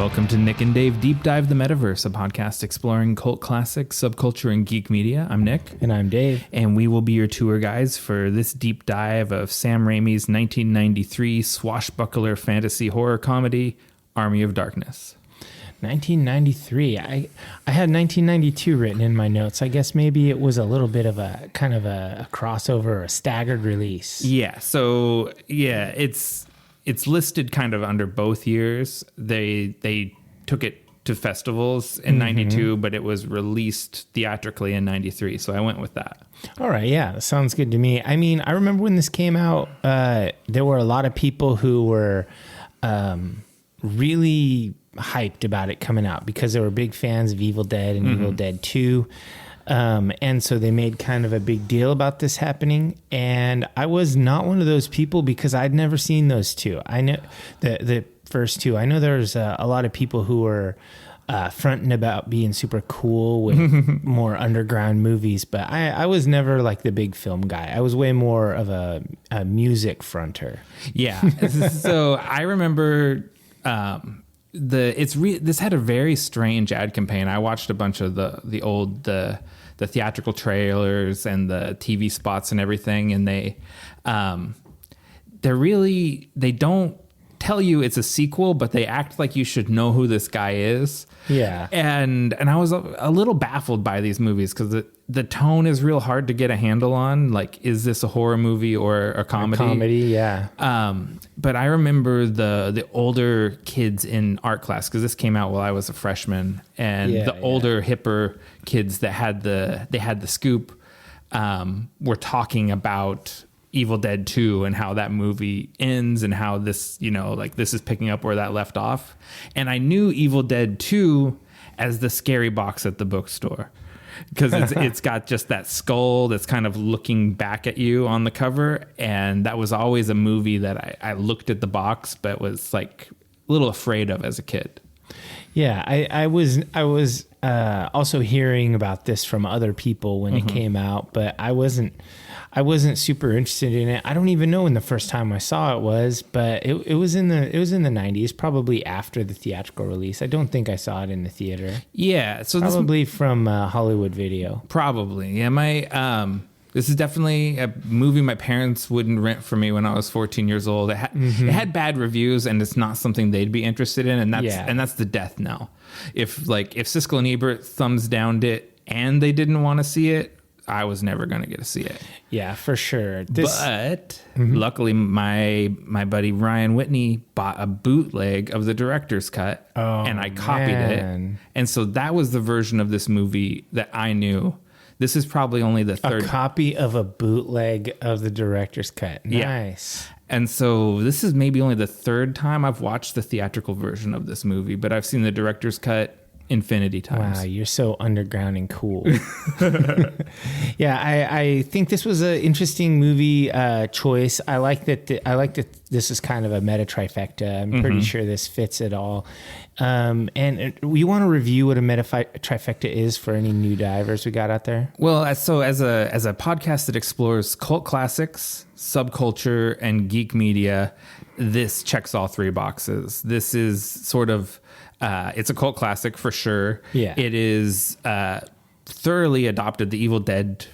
Welcome to Nick and Dave Deep Dive the Metaverse, a podcast exploring cult classics, subculture, and geek media. I'm Nick. And I'm Dave. And we will be your tour guides for this deep dive of Sam Raimi's 1993 swashbuckler fantasy horror comedy, Army of Darkness. 1993. I had 1992 written in my notes. I guess maybe it was a little bit of a kind of a crossover or a staggered release. Yeah. So, yeah, it's listed kind of under both years. They took it to festivals in 92, but it was released theatrically in 93. So I went with that. All right. Yeah. That sounds good to me. I mean, I remember when this came out, there were a lot of people who were really hyped about it coming out because they were big fans of Evil Dead and Evil Dead 2. And so they made kind of a big deal about this happening. And I was not one of those people because I'd never seen those two. I know the first two. I know there's a lot of people who were fronting about being super cool with more underground movies, but I was never like the big film guy. I was way more of a music fronter. Yeah. So I remember this had a very strange ad campaign. I watched a bunch of the old theatrical trailers and the TV spots and everything, and they don't tell you it's a sequel, but they act like you should know who this guy is. Yeah. And I was a little baffled by these movies because the tone is real hard to get a handle on. Like, is this a horror movie or a comedy? A comedy, yeah. But I remember the older kids in art class, because this came out while I was a freshman, and the older, hipper kids that had the scoop were talking about Evil Dead 2 and how that movie ends and how this, this is picking up where that left off. And I knew Evil Dead 2 as the scary box at the bookstore, because it's got just that skull that's kind of looking back at you on the cover. And that was always a movie that I looked at the box, but was like a little afraid of as a kid. Yeah, I was also hearing about this from other people when it came out, but I wasn't super interested in it. I don't even know when the first time I saw it was, but it was in the 90s, probably after the theatrical release. I don't think I saw it in the theater. Yeah, so probably from Hollywood Video. Probably, yeah. This is definitely a movie my parents wouldn't rent for me when I was 14 years old. It had bad reviews, and it's not something they'd be interested in, and that's the death knell. If Siskel and Ebert thumbs downed it and they didn't want to see it, I was never going to get to see it. Yeah, for sure. But luckily, my buddy Ryan Whitney bought a bootleg of the director's cut, and I copied it. And so that was the version of this movie that I knew. This is probably only the third. A copy of a bootleg of the director's cut. Nice. Yeah. And so this is maybe only the third time I've watched the theatrical version of this movie, but I've seen the director's cut infinity times. Wow, you're so underground and cool. Yeah, I think this was an interesting movie choice. I like that this is kind of a meta trifecta. I'm pretty sure this fits it all. And we want to review what a meta trifecta is for any new divers we got out there. Well, so as a podcast that explores cult classics, subculture, and geek media, this checks all three boxes. This is sort of it's a cult classic for sure. Yeah. It is thoroughly adopted. The Evil Dead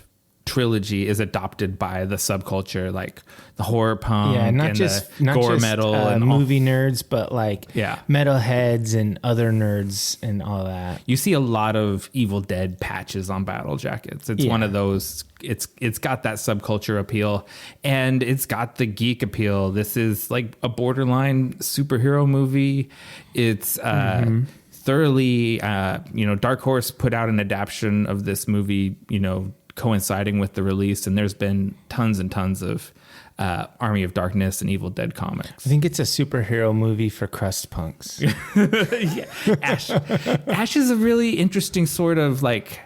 trilogy is adopted by the subculture, like the horror punk not and just gore metal and movie nerds, but like metalheads and other nerds and all that. You see a lot of Evil Dead patches on battle jackets. It's one of those. It's got that subculture appeal, and it's got the geek appeal. This is like a borderline superhero movie. It's thoroughly, Dark Horse put out an adaptation of this movie, coinciding with the release, and there's been tons and tons of Army of Darkness and Evil Dead comics. I think it's a superhero movie for crust punks. Ash is a really interesting sort of like,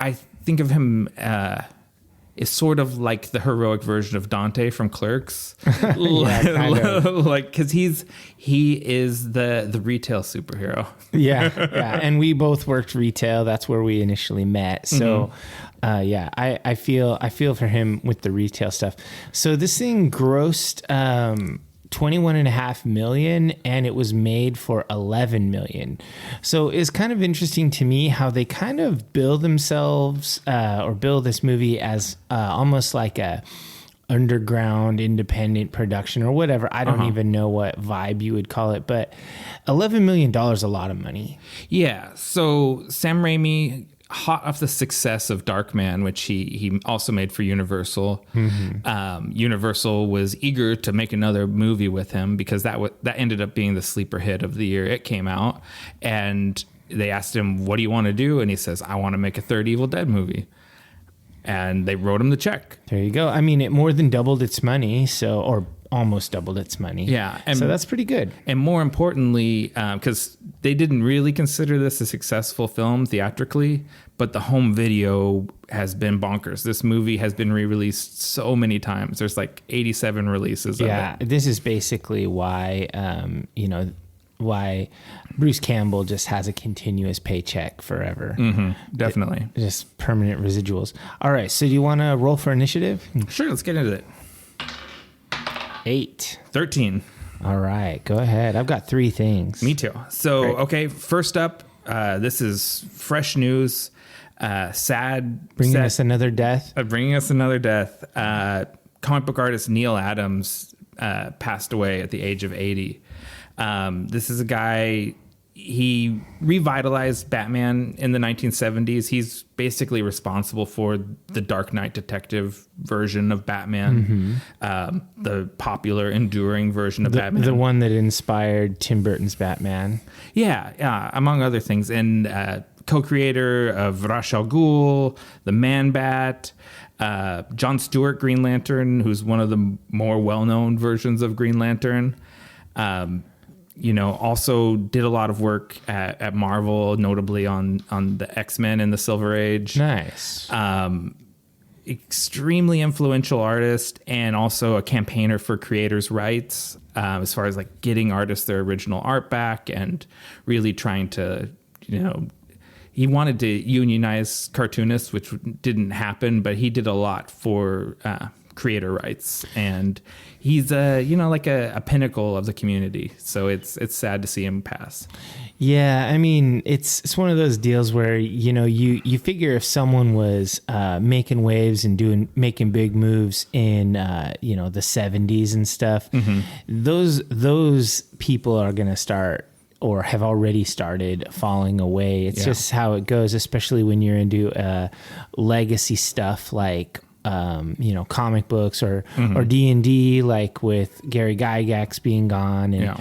I think of him is sort of like the heroic version of Dante from Clerks. Like, because he is the retail superhero. Yeah, and we both worked retail. That's where we initially met. So I feel for him with the retail stuff. So this thing grossed 21.5 million, and it was made for 11 million. So it's kind of interesting to me how they kind of build themselves or build this movie as almost like a underground independent production or whatever. I don't even know what vibe you would call it, but $11 million is a lot of money. Yeah. So Sam Raimi, hot off the success of Darkman, which he also made for Universal. Universal was eager to make another movie with him because that ended up being the sleeper hit of the year it came out. And they asked him, what do you want to do? And he says, I want to make a third Evil Dead movie. And they wrote him the check. There you go. I mean, it more than doubled its money, or almost doubled its money. Yeah. So that's pretty good. And more importantly, because they didn't really consider this a successful film theatrically, but the home video has been bonkers. This movie has been re-released so many times. There's like 87 releases of it. Yeah, this is basically why, why Bruce Campbell just has a continuous paycheck forever. Definitely. Just permanent residuals. All right, so do you want to roll for initiative? Sure, let's get into it. 8. 13. All right, go ahead. I've got 3 things. Me too. So, Great. Okay, first up, this is fresh news. Bringing us another death. Bringing us another death. Comic book artist Neil Adams passed away at the age of 80. This is a guy, he revitalized Batman in the 1970s. He's basically responsible for the Dark Knight detective version of Batman, the popular, enduring version of Batman. The one that inspired Tim Burton's Batman. Yeah, among other things. And co-creator of Ra's al Ghul, the Man-Bat, John Stewart Green Lantern, who's one of the more well-known versions of Green Lantern. Also did a lot of work at Marvel, notably on the X-Men and the Silver Age. Nice. Extremely influential artist and also a campaigner for creators' rights, as far as like getting artists their original art back and really trying to, he wanted to unionize cartoonists, which didn't happen, but he did a lot for creator rights, and he's a pinnacle of the community. So it's sad to see him pass. Yeah, I mean, it's one of those deals where you figure if someone was making waves and making big moves in the 70s and stuff, those people are going to start or have already started falling away. It's just how it goes, especially when you're into legacy stuff like comic books or D&D, like with Gary Gygax being gone and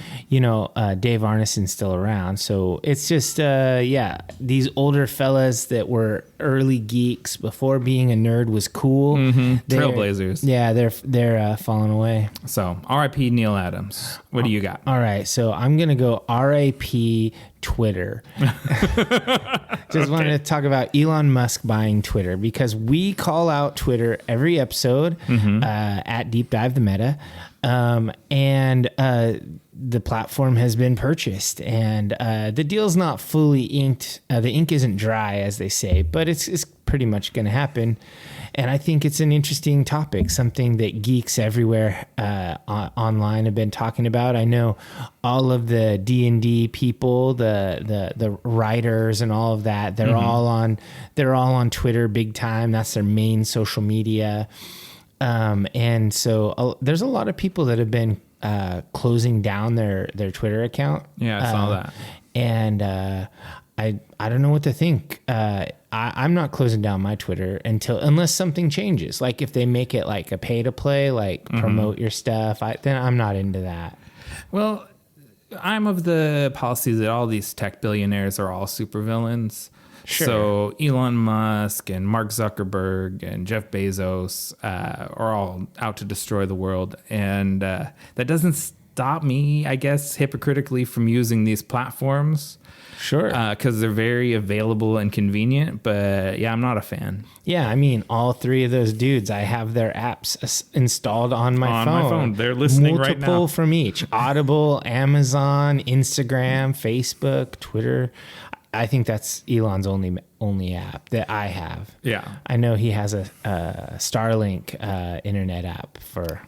Dave Arneson's still around. So it's just these older fellas that were early geeks before being a nerd was cool. Trailblazers. Yeah, they're falling away. So R.I.P. Neil Adams. What do you got? All right, so I'm gonna go R.I.P. Twitter. Just wanted to talk about Elon Musk buying Twitter because we call out Twitter every episode at Deep Dive the Meta. And the platform has been purchased and the deal's not fully inked. The ink isn't dry, as they say, but it's pretty much going to happen. And I think it's an interesting topic, something that geeks everywhere online have been talking about. I know all of the D&D people, the writers and all of that, they're all on Twitter big time. That's their main social media. And so there's a lot of people that have been closing down their Twitter account. Yeah, I saw that. And I don't know what to think. I'm not closing down my Twitter unless something changes. Like if they make it like a pay to play, like promote your stuff, then I'm not into that. Well, I'm of the policy that all these tech billionaires are all supervillains. Sure. So Elon Musk and Mark Zuckerberg and Jeff Bezos are all out to destroy the world. And that doesn't stop me, I guess, hypocritically from using these platforms. Sure. Because they're very available and convenient. But yeah, I'm not a fan. Yeah, I mean, all 3 of those dudes, I have their apps installed on my phone. They're listening right now. Multiple from each. Audible, Amazon, Instagram, Facebook, Twitter. I think that's Elon's only app that I have. Yeah. I know he has a Starlink internet app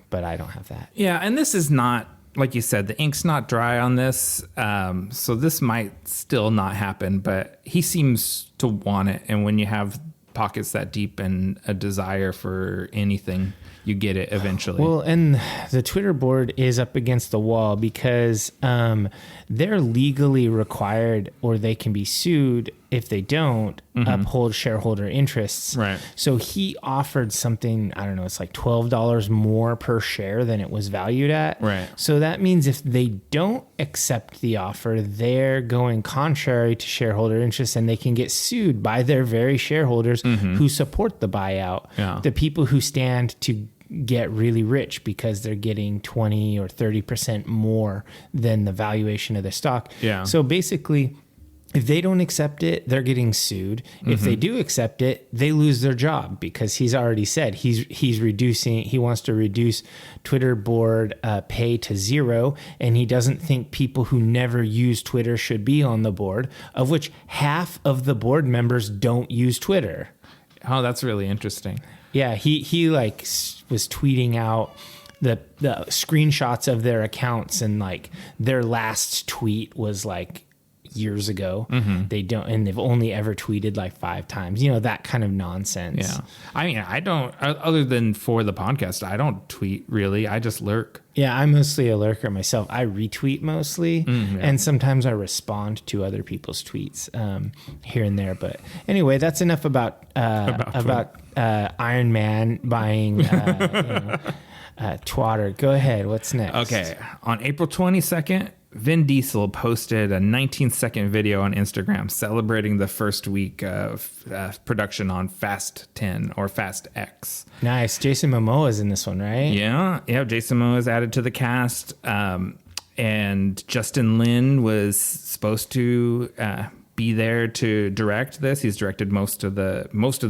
but I don't have that. Yeah, and this is not like you said, the ink's not dry on this. So this might still not happen, but he seems to want it. And when you have pockets that deep and a desire for anything, you get it eventually. Well, and the Twitter board is up against the wall because they're legally required, or they can be sued if they don't uphold shareholder interests. Right. So he offered something, I don't know, it's like $12 more per share than it was valued at. Right. So that means if they don't accept the offer, they're going contrary to shareholder interests, and they can get sued by their very shareholders who support the buyout. Yeah. The people who stand to get really rich because they're getting 20 or 30% more than the valuation of the stock. Yeah. So basically, if they don't accept it, they're getting sued. If they do accept it, they lose their job, because he's already said he wants to reduce Twitter board pay to zero, and he doesn't think people who never use Twitter should be on the board, of which half of the board members don't use Twitter. Oh, that's really interesting. Yeah, he like was tweeting out the screenshots of their accounts, and like their last tweet was like years ago. They've only ever tweeted like 5 times, that kind of nonsense. Yeah. I mean, I don't, other than for the podcast, I don't tweet really. I just lurk. Yeah, I'm mostly a lurker myself. I retweet mostly, and sometimes I respond to other people's tweets here and there. But anyway, that's enough about Iron Man buying Twitter. Go ahead. What's next? Okay. On April 22nd, Vin Diesel posted a 19-second video on Instagram celebrating the first week of production on Fast 10 or Fast X. Nice. Jason Momoa is in this one, right? Yeah. Jason Momoa is added to the cast. And Justin Lin was supposed to be there to direct this. He's directed most of the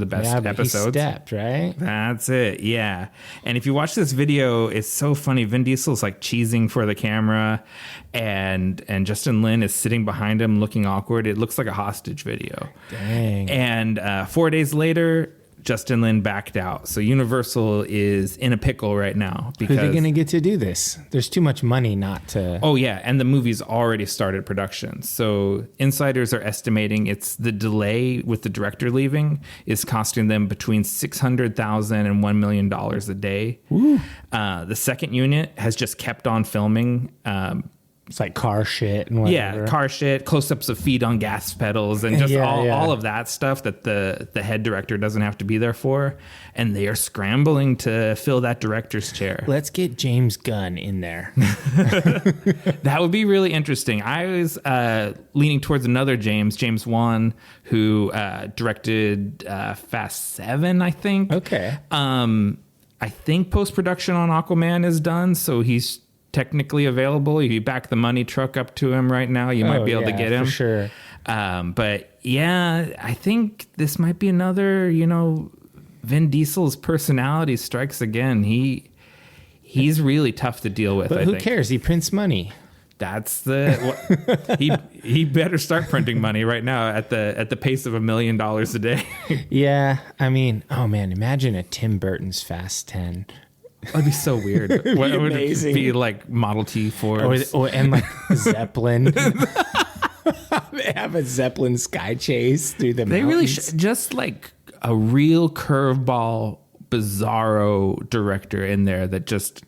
best episodes. He stepped, right? That's it. Yeah. And if you watch this video, it's so funny. Vin Diesel's like cheesing for the camera, and Justin Lin is sitting behind him looking awkward. It looks like a hostage video. Dang. And 4 days later, Justin Lin backed out. So Universal is in a pickle right now. Because who are they going to get to do this? There's too much money not to. Oh, yeah. And the movie's already started production. So insiders are estimating it's the delay with the director leaving is costing them between $600,000 and $1 million a day. The second unit has just kept on filming. It's like car shit and whatever. Yeah, car shit, close-ups of feet on gas pedals, and just all of that stuff that the head director doesn't have to be there for. And they are scrambling to fill that director's chair. Let's get James Gunn in there. That would be really interesting. I was leaning towards another James Wan, who directed Fast 7, I think. Okay. I think post-production on Aquaman is done, so he's technically available. If you back the money truck up to him right now, you might be able to get him. For sure. But yeah, I think this might be another, Vin Diesel's personality strikes again. He's really tough to deal with. But who cares? He prints money. That's he better start printing money right now at the pace of $1 million a day. Yeah. I mean, oh man, imagine a Tim Burton's Fast 10. That'd be so weird. What would it be, like Model T Fords? And like Zeppelin. They have a Zeppelin sky chase through the mountains. They really just like a real curveball, bizarro director in there that just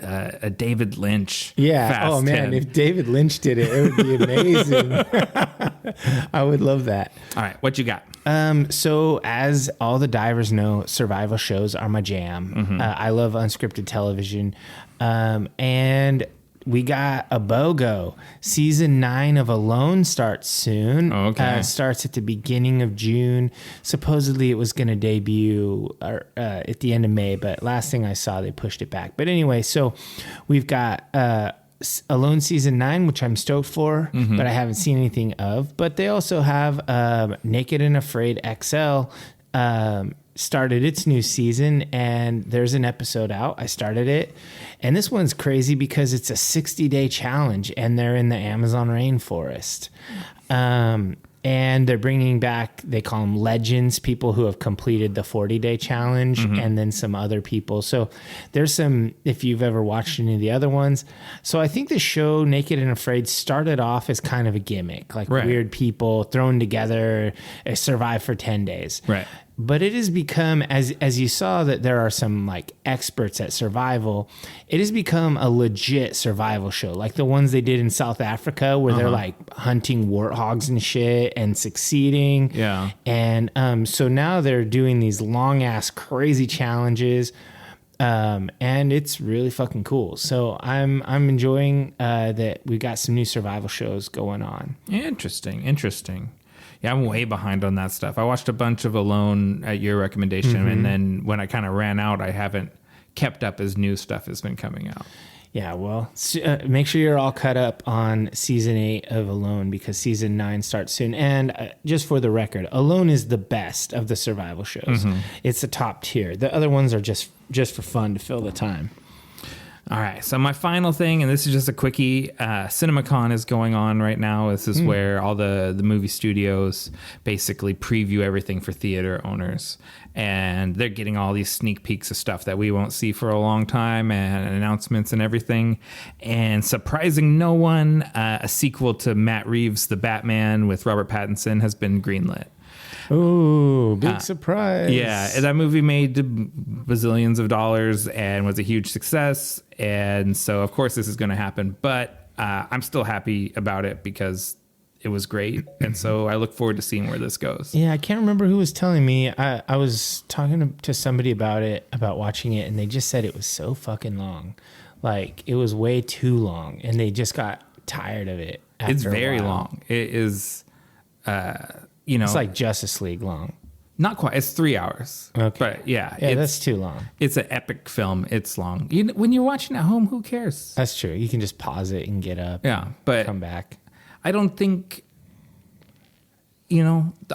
a David Lynch. Yeah. Fast 10. Man, if David Lynch did it, it would be amazing. I would love that. All right, what you got? So as all the divers know, survival shows are my jam. I love unscripted television. And we got a BOGO. Season 9 of Alone starts soon. Okay. Starts at the beginning of June. Supposedly it was going to debut at the end of May, but last thing I saw, they pushed it back. But anyway, so we've got Alone Season 9, which I'm stoked for, but I haven't seen anything of. But they also have Naked and Afraid XL started its new season, and there's an episode out. I started it, and this one's crazy because it's a 60-day challenge, and they're in the Amazon rainforest. And they're bringing back, they call them legends, people who have completed the 40-day challenge, and then some other people. So there's some, if you've ever watched any of the other ones. So I think the show Naked and Afraid started off as kind of a gimmick, like weird people thrown together, survive for 10 days. Right. But it has become, as you saw that there are some like experts at survival, it has become a legit survival show, like the ones they did in South Africa where they're like hunting warthogs and shit and succeeding. Yeah. And so now they're doing these long ass crazy challenges. And it's really fucking cool. So I'm enjoying that we got some new survival shows going on. Interesting. Yeah, I'm way behind on that stuff. I watched a bunch of Alone at your recommendation, and then when I kind of ran out, I haven't kept up as new stuff has been coming out. Yeah, well, make sure you're all caught up on season 8 of Alone because season 9 starts soon. And just for the record, Alone is the best of the survival shows. It's the top tier. The other ones are just for fun to fill the time. All right, so my final thing, and this is just a quickie, CinemaCon is going on right now. This is where all the movie studios basically preview everything for theater owners. And they're getting all these sneak peeks of stuff that we won't see for a long time and announcements and everything. And surprising no one, a sequel to Matt Reeves' The Batman with Robert Pattinson has been greenlit. Oh, big surprise. Yeah, that movie made bazillions of dollars and was a huge success. And so, of course, this is going to happen. But I'm still happy about it because it was great. And so I look forward to seeing where this goes. Yeah, I can't remember who was telling me. I was talking to somebody about watching it, and they just said it was so fucking long. Like, it was way too long, and they just got tired of it. It's very long. It is... it's like Justice League long. Not quite. It's 3 hours. Okay. But yeah. That's too long. It's an epic film. It's long. When you're watching at home, who cares? That's true. You can just pause it and get up. Yeah. But come back. I don't think,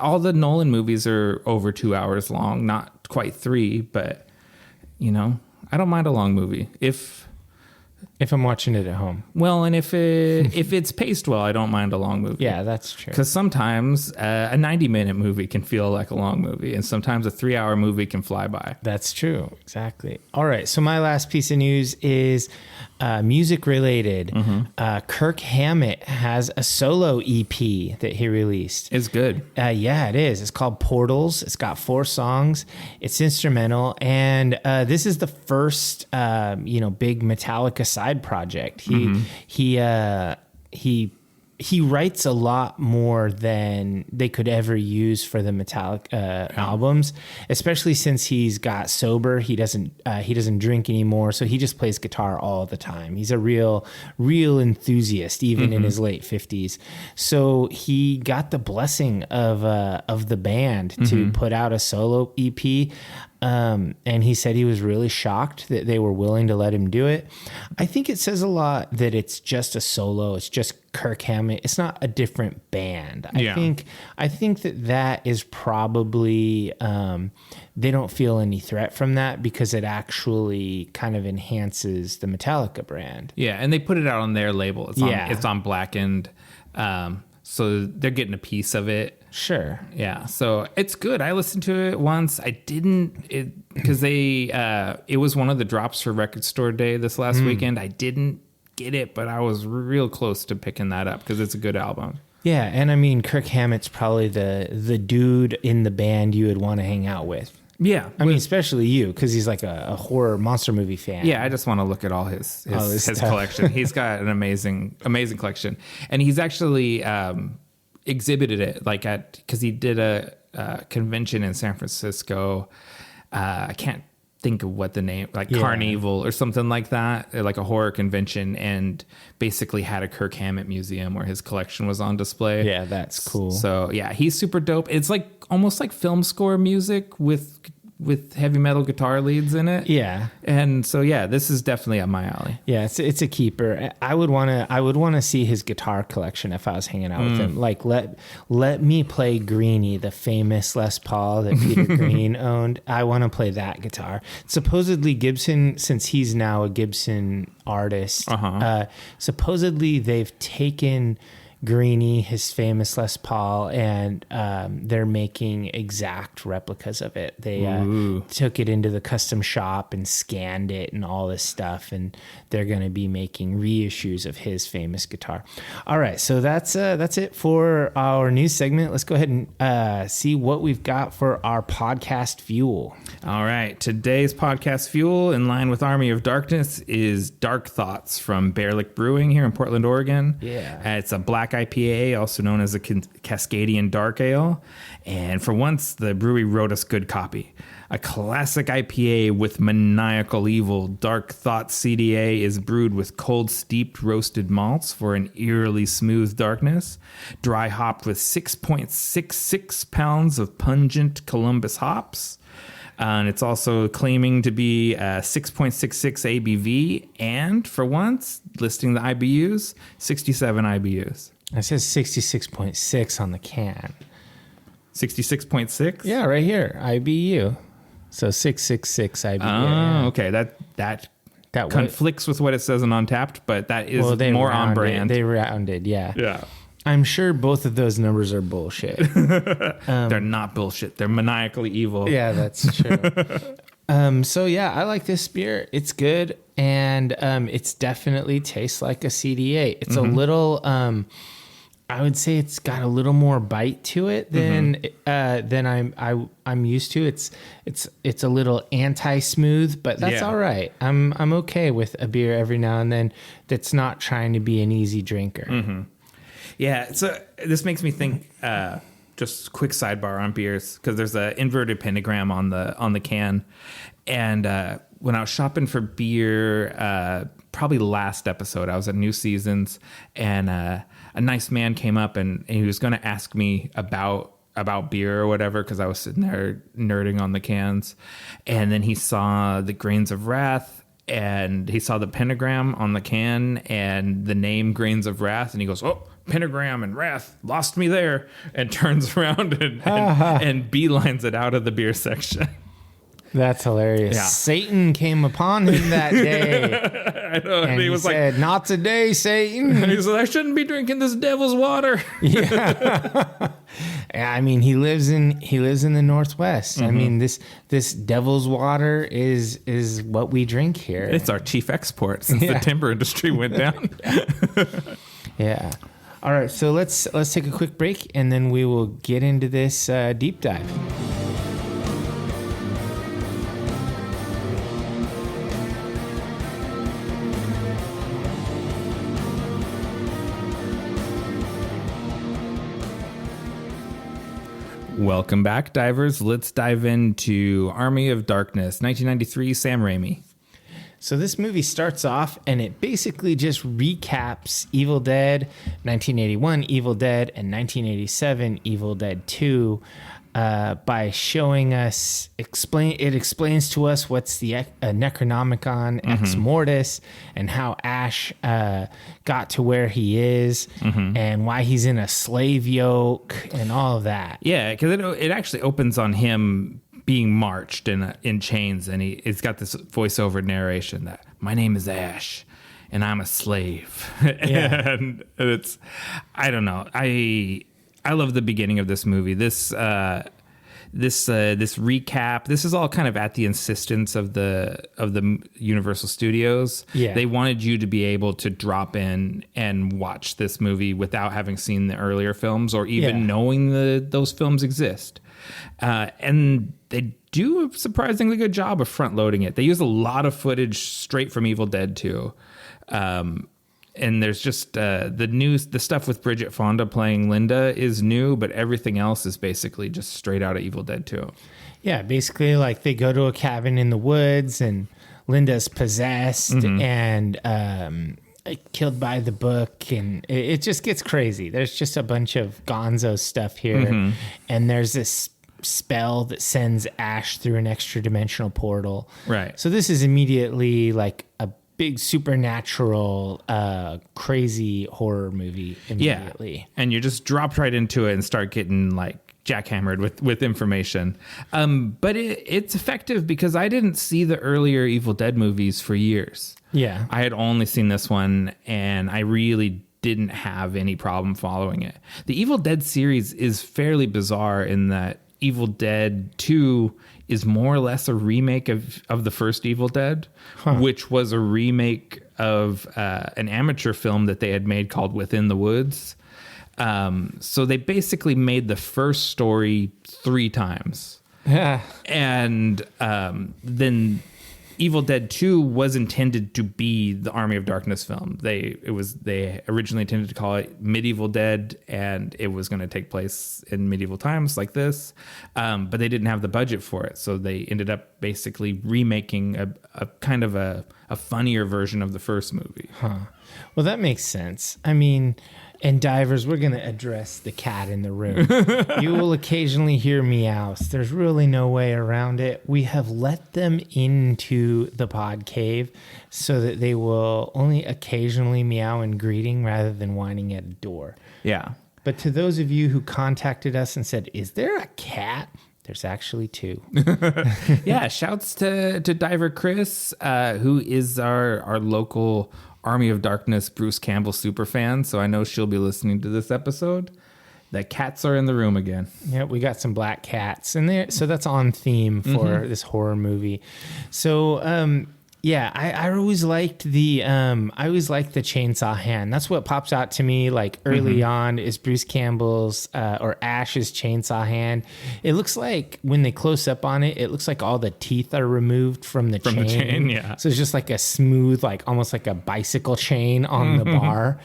all the Nolan movies are over 2 hours long. Not quite 3, but, I don't mind a long movie. If I'm watching it at home. Well, and if it's paced well, I don't mind a long movie. Yeah, that's true. Because sometimes a 90-minute movie can feel like a long movie, and sometimes a 3-hour movie can fly by. That's true. Exactly. All right. So my last piece of news is music related. Kirk Hammett has a solo EP that he released. It's good. Yeah, it is. It's called Portals. It's got 4 songs. It's instrumental, and this is the first big Metallica side project. He writes a lot more than they could ever use for the Metallica albums, especially since he's got sober. He doesn't drink anymore, so he just plays guitar all the time. He's a real enthusiast, even in his late 50s. So he got the blessing of the band to put out a solo EP. And he said he was really shocked that they were willing to let him do it. I think it says a lot that it's just a solo. It's just Kirk Hammett. It's not a different band. I think that is probably, they don't feel any threat from that because it actually kind of enhances the Metallica brand. Yeah. And they put it out on their label. It's on Blackened. So they're getting a piece of it. Sure. Yeah. So it's good. I listened to it once. I didn't, because it was one of the drops for Record Store Day this last weekend. I didn't get it, but I was real close to picking that up because it's a good album. Yeah. And I mean, Kirk Hammett's probably the dude in the band you would want to hang out with. Yeah. I mean, especially you, because he's like a horror monster movie fan. Yeah, I just want to look at all his collection. He's got an amazing collection. And he's actually exhibited it because he did a convention in San Francisco. I can't think of what the name, Carnival or something like that, like a horror convention, and basically had a Kirk Hammett museum where his collection was on display. Yeah, that's cool. So yeah, he's super dope. It's like almost like film score music with heavy metal guitar leads in it. Yeah. And so yeah, this is definitely up my alley. Yeah, it's a keeper. I would want to see his guitar collection if I was hanging out with him. Like let me play Greenie, the famous Les Paul that Peter Green owned. I want to play that guitar. Supposedly Gibson, since he's now a Gibson artist, supposedly they've taken Greenie, his famous Les Paul, and they're making exact replicas of it. They took it into the custom shop and scanned it and all this stuff, and they're going to be making reissues of his famous guitar. All right, so that's it for our news segment. Let's go ahead and see what we've got for our podcast fuel. All right, today's podcast fuel, in line with Army of Darkness, is Dark Thoughts from Bear Lick Brewing here in Portland, Oregon. Yeah. It's a black IPA, also known as a Cascadian Dark Ale. And for once, the brewery wrote us good copy. A classic IPA with maniacal evil, Dark Thoughts CDA is brewed with cold steeped roasted malts for an eerily smooth darkness, dry hopped with 6.66 pounds of pungent Columbus hops. And it's also claiming to be 6.66 ABV, and for once, listing the IBUs, 67 IBUs. It says 66.6 on the can. 66.6? Yeah, right here, IBU. So 666 IBU. Oh, okay. That conflicts with what it says in Untapped, but that is more on brand. They rounded, yeah. Yeah. I'm sure both of those numbers are bullshit. They're not bullshit. They're maniacally evil. Yeah, that's true. So yeah, I like this beer. It's good, and it's definitely tastes like a CDA. It's a little, I would say it's got a little more bite to it than I'm used to. It's a little anti-smooth, but that's all right. I'm okay with a beer every now and then that's not trying to be an easy drinker. Mm-hmm. Yeah, so this makes me think. Just quick sidebar on beers, because there's an inverted pentagram on the can, and when I was shopping for beer, probably last episode, I was at New Seasons, and a nice man came up and he was going to ask me about beer or whatever, because I was sitting there nerding on the cans, and then he saw the Grains of Wrath. And he saw the pentagram on the can and the name Grains of Wrath, and he goes, "Oh, pentagram and wrath, lost me there," and turns around and beelines it out of the beer section. That's hilarious. Yeah. Satan came upon him that day. I know. And he was said, like, "Not today, Satan." And he said, "I shouldn't be drinking this devil's water." Yeah. I mean, he lives in the Northwest. I mean, this devil's water is what we drink here. It's our chief export since the timber industry went down. Yeah. All right, so let's take a quick break, and then we will get into this deep dive. Welcome back, divers. Let's dive into Army of Darkness, 1993, Sam Raimi. So this movie starts off, and it basically just recaps Evil Dead, 1981 Evil Dead, and 1987 Evil Dead 2 by showing us, it explains to us what's the Necronomicon Ex Mortis, and how Ash got to where he is, and why he's in a slave yoke, and all of that. Yeah, because it actually opens on him being marched in chains, and it's got this voiceover narration that, "My name is Ash, and I'm a slave." Yeah. And it's, I don't know. I love the beginning of this movie. This recap. This is all kind of at the insistence of the Universal Studios. Yeah. They wanted you to be able to drop in and watch this movie without having seen the earlier films or even knowing those films exist. And they do a surprisingly good job of front loading it. They use a lot of footage straight from Evil Dead 2. And there's just the stuff with Bridget Fonda playing Linda is new, but everything else is basically just straight out of Evil Dead 2. Yeah, basically, like, they go to a cabin in the woods, and Linda's possessed and killed by the book, and it just gets crazy. There's just a bunch of gonzo stuff here, and there's this spell that sends Ash through an extra dimensional portal. Right. So this is immediately like a big supernatural, crazy horror movie immediately. Yeah. And you just dropped right into it and start getting like jackhammered with information. But it's effective because I didn't see the earlier Evil Dead movies for years. Yeah. I had only seen this one, and I really didn't have any problem following it. The Evil Dead series is fairly bizarre in that Evil Dead 2 is more or less a remake of the first Evil Dead, which was a remake of an amateur film that they had made called Within the Woods. So they basically made the first story 3 times. Yeah. And then Evil Dead 2 was intended to be the Army of Darkness film. They originally intended to call it Medieval Dead, and it was going to take place in medieval times like this. But they didn't have the budget for it, so they ended up basically remaking a kind of a funnier version of the first movie. Well, that makes sense. I mean, and divers, we're going to address the cat in the room. You will occasionally hear meows. There's really no way around it. We have let them into the pod cave so that they will only occasionally meow in greeting rather than whining at a door. Yeah. But to those of you who contacted us and said, is there a cat? There's actually 2. Yeah, shouts to Diver Chris, who is our local Army of Darkness Bruce Campbell superfan, so I know she'll be listening to this episode. The cats are in the room again. Yeah, we got some black cats in there, so that's on theme for this horror movie. So, I always liked the chainsaw hand. That's what pops out to me like early on is Bruce Campbell's or Ash's chainsaw hand. It looks like when they close up on it, it looks like all the teeth are removed from the chain. Yeah. So it's just like a smooth, like almost like a bicycle chain on the bar.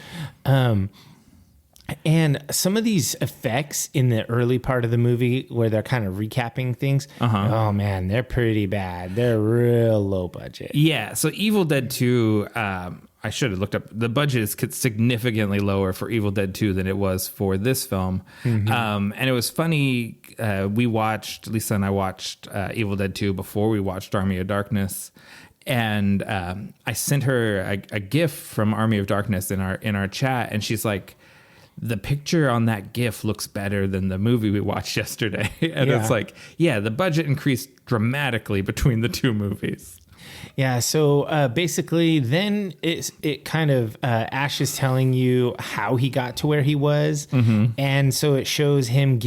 And some of these effects in the early part of the movie where they're kind of recapping things, oh man, they're pretty bad. They're real low budget. Yeah, so Evil Dead 2, I should have looked up, the budget is significantly lower for Evil Dead 2 than it was for this film. And it was funny, Lisa and I watched Evil Dead 2 before we watched Army of Darkness. And I sent her a GIF from Army of Darkness in our chat, and she's like, the picture on that GIF looks better than the movie we watched yesterday. And it's like, yeah, the budget increased dramatically between the 2 movies. Yeah, so basically then it kind of, Ash is telling you how he got to where he was. And so it shows him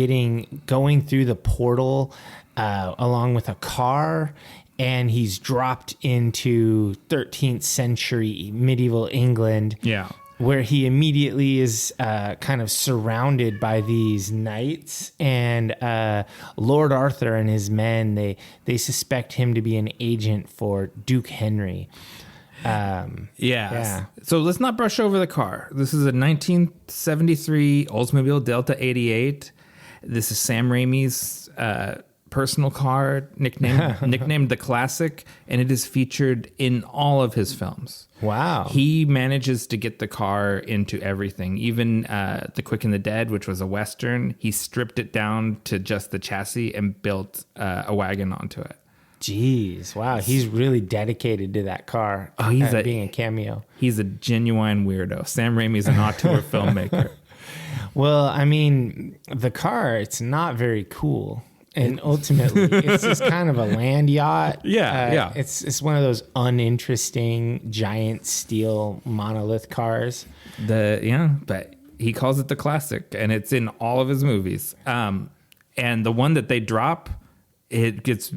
going through the portal along with a car, and he's dropped into 13th century medieval England. Yeah. Where he immediately is kind of surrounded by these knights, and Lord Arthur and his men, they suspect him to be an agent for Duke Henry. Yeah. So let's not brush over the car. This is a 1973 Oldsmobile Delta 88. This is Sam Raimi's personal car, nicknamed the Classic, and it is featured in all of his films. Wow. He manages to get the car into everything. Even The Quick and the Dead, which was a Western, he stripped it down to just the chassis and built a wagon onto it. Jeez, wow. He's really dedicated to that car being a cameo. He's a genuine weirdo. Sam Raimi's an auteur filmmaker. Well, I mean, the car, it's not very cool. And ultimately, it's just kind of a land yacht. Yeah. It's one of those uninteresting giant steel monolith cars. But he calls it the Classic, and it's in all of his movies. And the one that they drop, it gets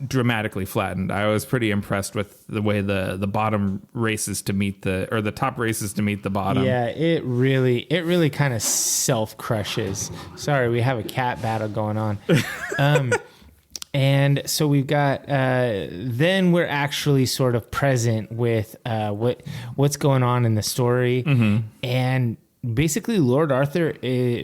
dramatically flattened. I was pretty impressed with the way the bottom races to meet the top races to meet the bottom. Yeah, it really kind of self crushes. Sorry, we have a cat battle going on. And so we've got then we're actually sort of present with what's going on in the story. And basically Lord Arthur,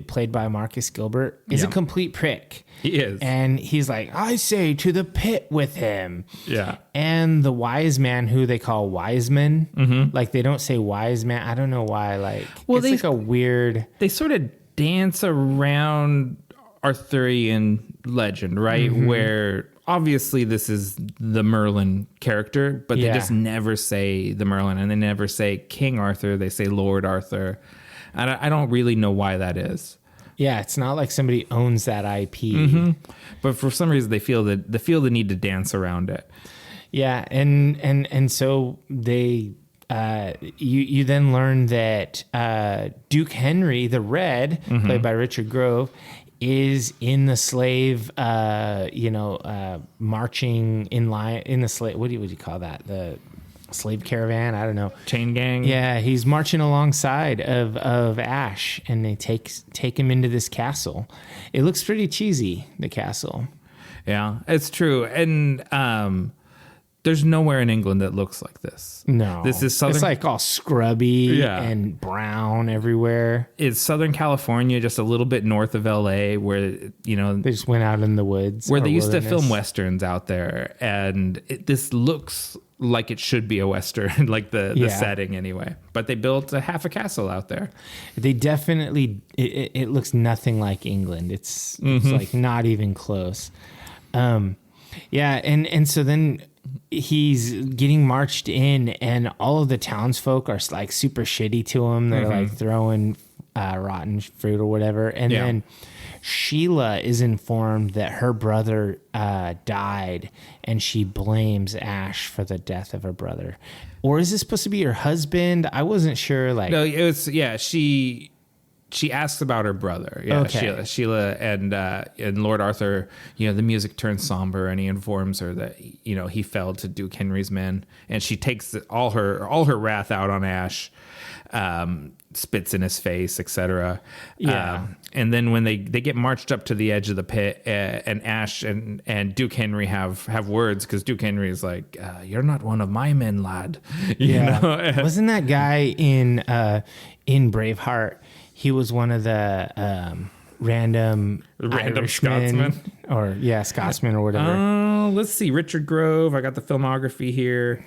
played by Marcus Gilbert, is a complete prick. He is. And he's like, I say to the pit with him. Yeah. And the wise man, who they call Wiseman, like they don't say wise man. I don't know why. Like, it's like a weird... They sort of dance around Arthurian legend, right? Where obviously this is the Merlin character, but they just never say the Merlin, and they never say King Arthur. They say Lord Arthur. I don't really know why that is. Yeah, it's not like somebody owns that IP. But for some reason, they feel the need to dance around it. Yeah, and so they you then learn that Duke Henry, the Red, played by Richard Grove, is in the slave, marching in line in the slave. What do you call that? The slave caravan? I don't know. Chain gang. Yeah, he's marching alongside of Ash, and they take him into this castle. It looks pretty cheesy, the castle. Yeah, it's true, and there's nowhere in England that looks like this. No. This is Southern... It's like all scrubby and brown everywhere. It's Southern California, just a little bit north of LA, where, they just went out in the woods. Where they used to film Westerns out there. And this looks like it should be a Western, like the setting anyway. But they built a half a castle out there. They definitely... It looks nothing like England. It's like not even close. And so then... he's getting marched in, and all of the townsfolk are like super shitty to him. They're like throwing rotten fruit or whatever. And then Sheila is informed that her brother died, and she blames Ash for the death of her brother. Or is this supposed to be her husband? I wasn't sure. No, it was She asks about her brother. Yeah, okay. Sheila and Lord Arthur, the music turns somber, and he informs her that, he fell to Duke Henry's men, and she takes all her wrath out on Ash, spits in his face, etc. Yeah. And then when they get marched up to the edge of the pit, and Ash and Duke Henry have words, because Duke Henry is like, "You're not one of my men, lad." Wasn't that guy in Braveheart? He was one of the random Irishmen, Scotsman. Scotsman or whatever. Let's see. Richard Grove. I got the filmography here.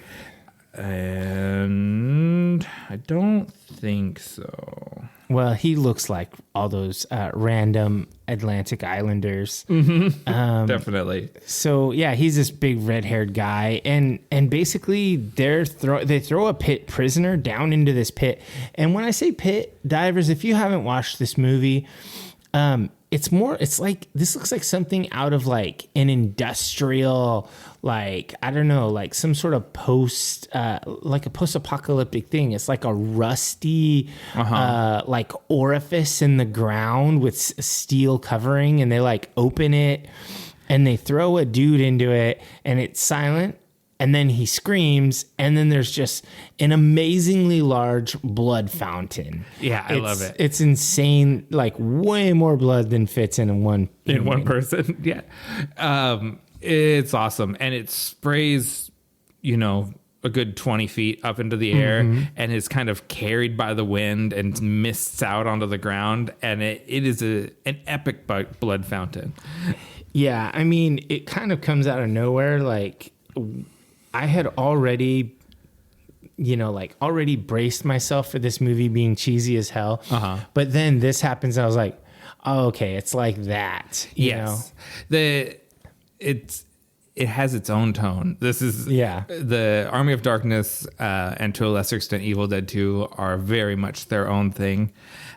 And I don't think so. Well, he looks like all those random Atlantic Islanders. Definitely. So yeah, he's this big red-haired guy, and basically they throw a pit prisoner down into this pit. And when I say pit, divers, if you haven't watched this movie, it's like this looks like something out of like an industrial, like, I don't know, like some sort of like a post-apocalyptic thing. It's like a rusty like orifice in the ground with steel covering, and they like open it and they throw a dude into it, and it's silent. And then he screams, and then there's just an amazingly large blood fountain. Yeah, I love it. It's insane, like way more blood than fits in one person. Yeah. It's awesome. And it sprays, a good 20 feet up into the air, and is kind of carried by the wind and mists out onto the ground. And it is an epic blood fountain. Yeah, I mean, it kind of comes out of nowhere. Like, I had already braced myself for this movie being cheesy as hell. But then this happens, and I was like, oh, okay, it's like that. You know? It has its own tone. This is the Army of Darkness, and to a lesser extent Evil Dead 2 are very much their own thing.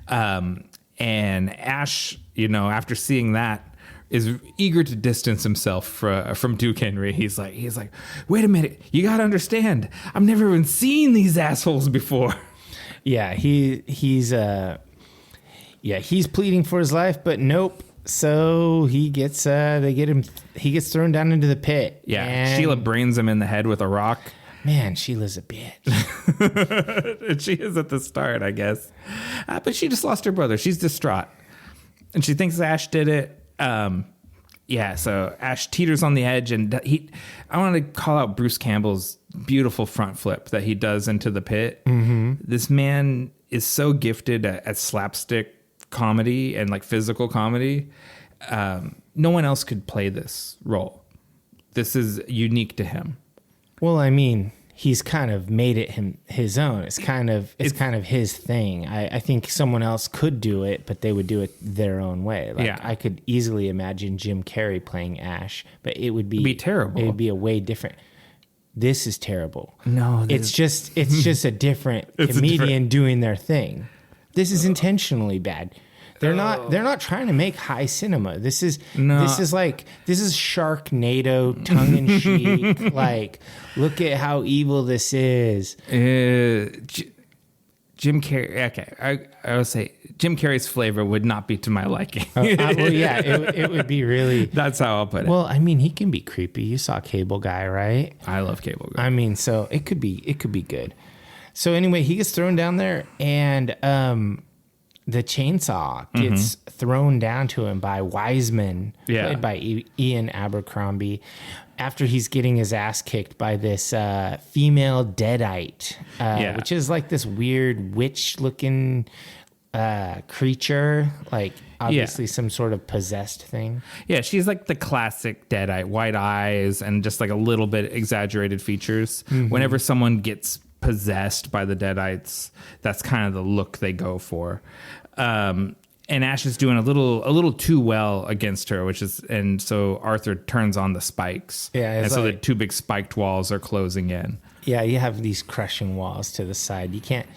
And Ash, after seeing that, is eager to distance himself from Duke Henry. He's like, wait a minute, you gotta understand, I've never even seen these assholes before. Yeah, he's pleading for his life, but nope. So he gets he gets thrown down into the pit. Yeah, and Sheila brains him in the head with a rock. Man, Sheila's a bitch. She is at the start, I guess. But she just lost her brother. She's distraught, and she thinks Ash did it. So Ash teeters on the edge, and I want to call out Bruce Campbell's beautiful front flip that he does into the pit. This man is so gifted at slapstick comedy and like physical comedy. No one else could play this role. This is unique to him. Well, I mean, he's kind of made it his own. It's kind of his thing. I think someone else could do it, but they would do it their own way. Like, I could easily imagine Jim Carrey playing Ash, but it'd be terrible. It would be a way different. This is terrible. No, it's just a different comedian doing their thing. This is intentionally bad. They're not trying to make high cinema. This is Sharknado, tongue in cheek. Like, look at how evil this is. Jim Carrey. Okay, I would say Jim Carrey's flavor would not be to my liking. Well, yeah, it would be really. That's how I'll put it. Well, I mean, he can be creepy. You saw Cable Guy, right? I love Cable Guy. I mean, so it could be good. So anyway, he gets thrown down there, and the chainsaw gets thrown down to him by Wiseman, played by Ian Abercrombie, after he's getting his ass kicked by this female deadite, which is like this weird witch-looking creature, like obviously some sort of possessed thing. Yeah, she's like the classic deadite, white eyes and just like a little bit exaggerated features. Whenever someone gets possessed by the deadites, that's kind of the look they go for. And Ash is doing a little too well against her, and so Arthur turns on the spikes. Yeah, and so the two big spiked walls are closing in. Yeah, you have these crushing walls to the side. You can't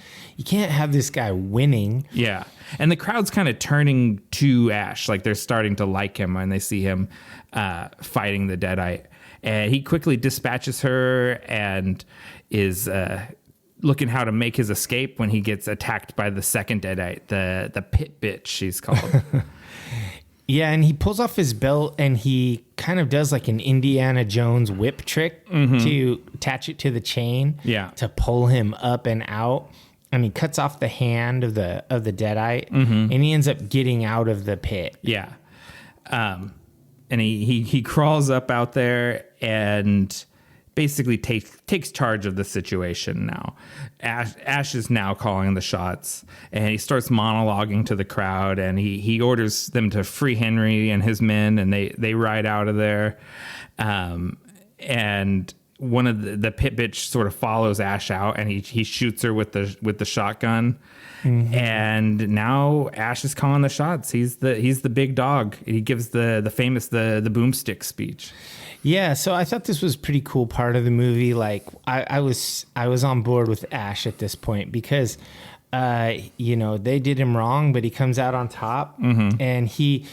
have this guy winning. Yeah, and the crowd's kind of turning to Ash, like they're starting to like him when they see him fighting the deadite. And he quickly dispatches her and is looking how to make his escape when he gets attacked by the second deadite, the pit bitch she's called. Yeah, and he pulls off his belt and he kind of does like an Indiana Jones whip trick to attach it to the chain to pull him up and out. And he cuts off the hand of the deadite and he ends up getting out of the pit. Yeah. And he crawls up out there and basically takes charge of the situation now. Ash is now calling the shots, and he starts monologuing to the crowd, and he orders them to free Henry and his men, and they ride out of there. And one of the pit bitch sort of follows Ash out, and he shoots her with the shotgun. And now Ash is calling the shots. He's the big dog. He gives the famous the boomstick speech. Yeah, so I thought this was a pretty cool part of the movie. Like I was on board with Ash at this point because they did him wrong, but he comes out on top, and he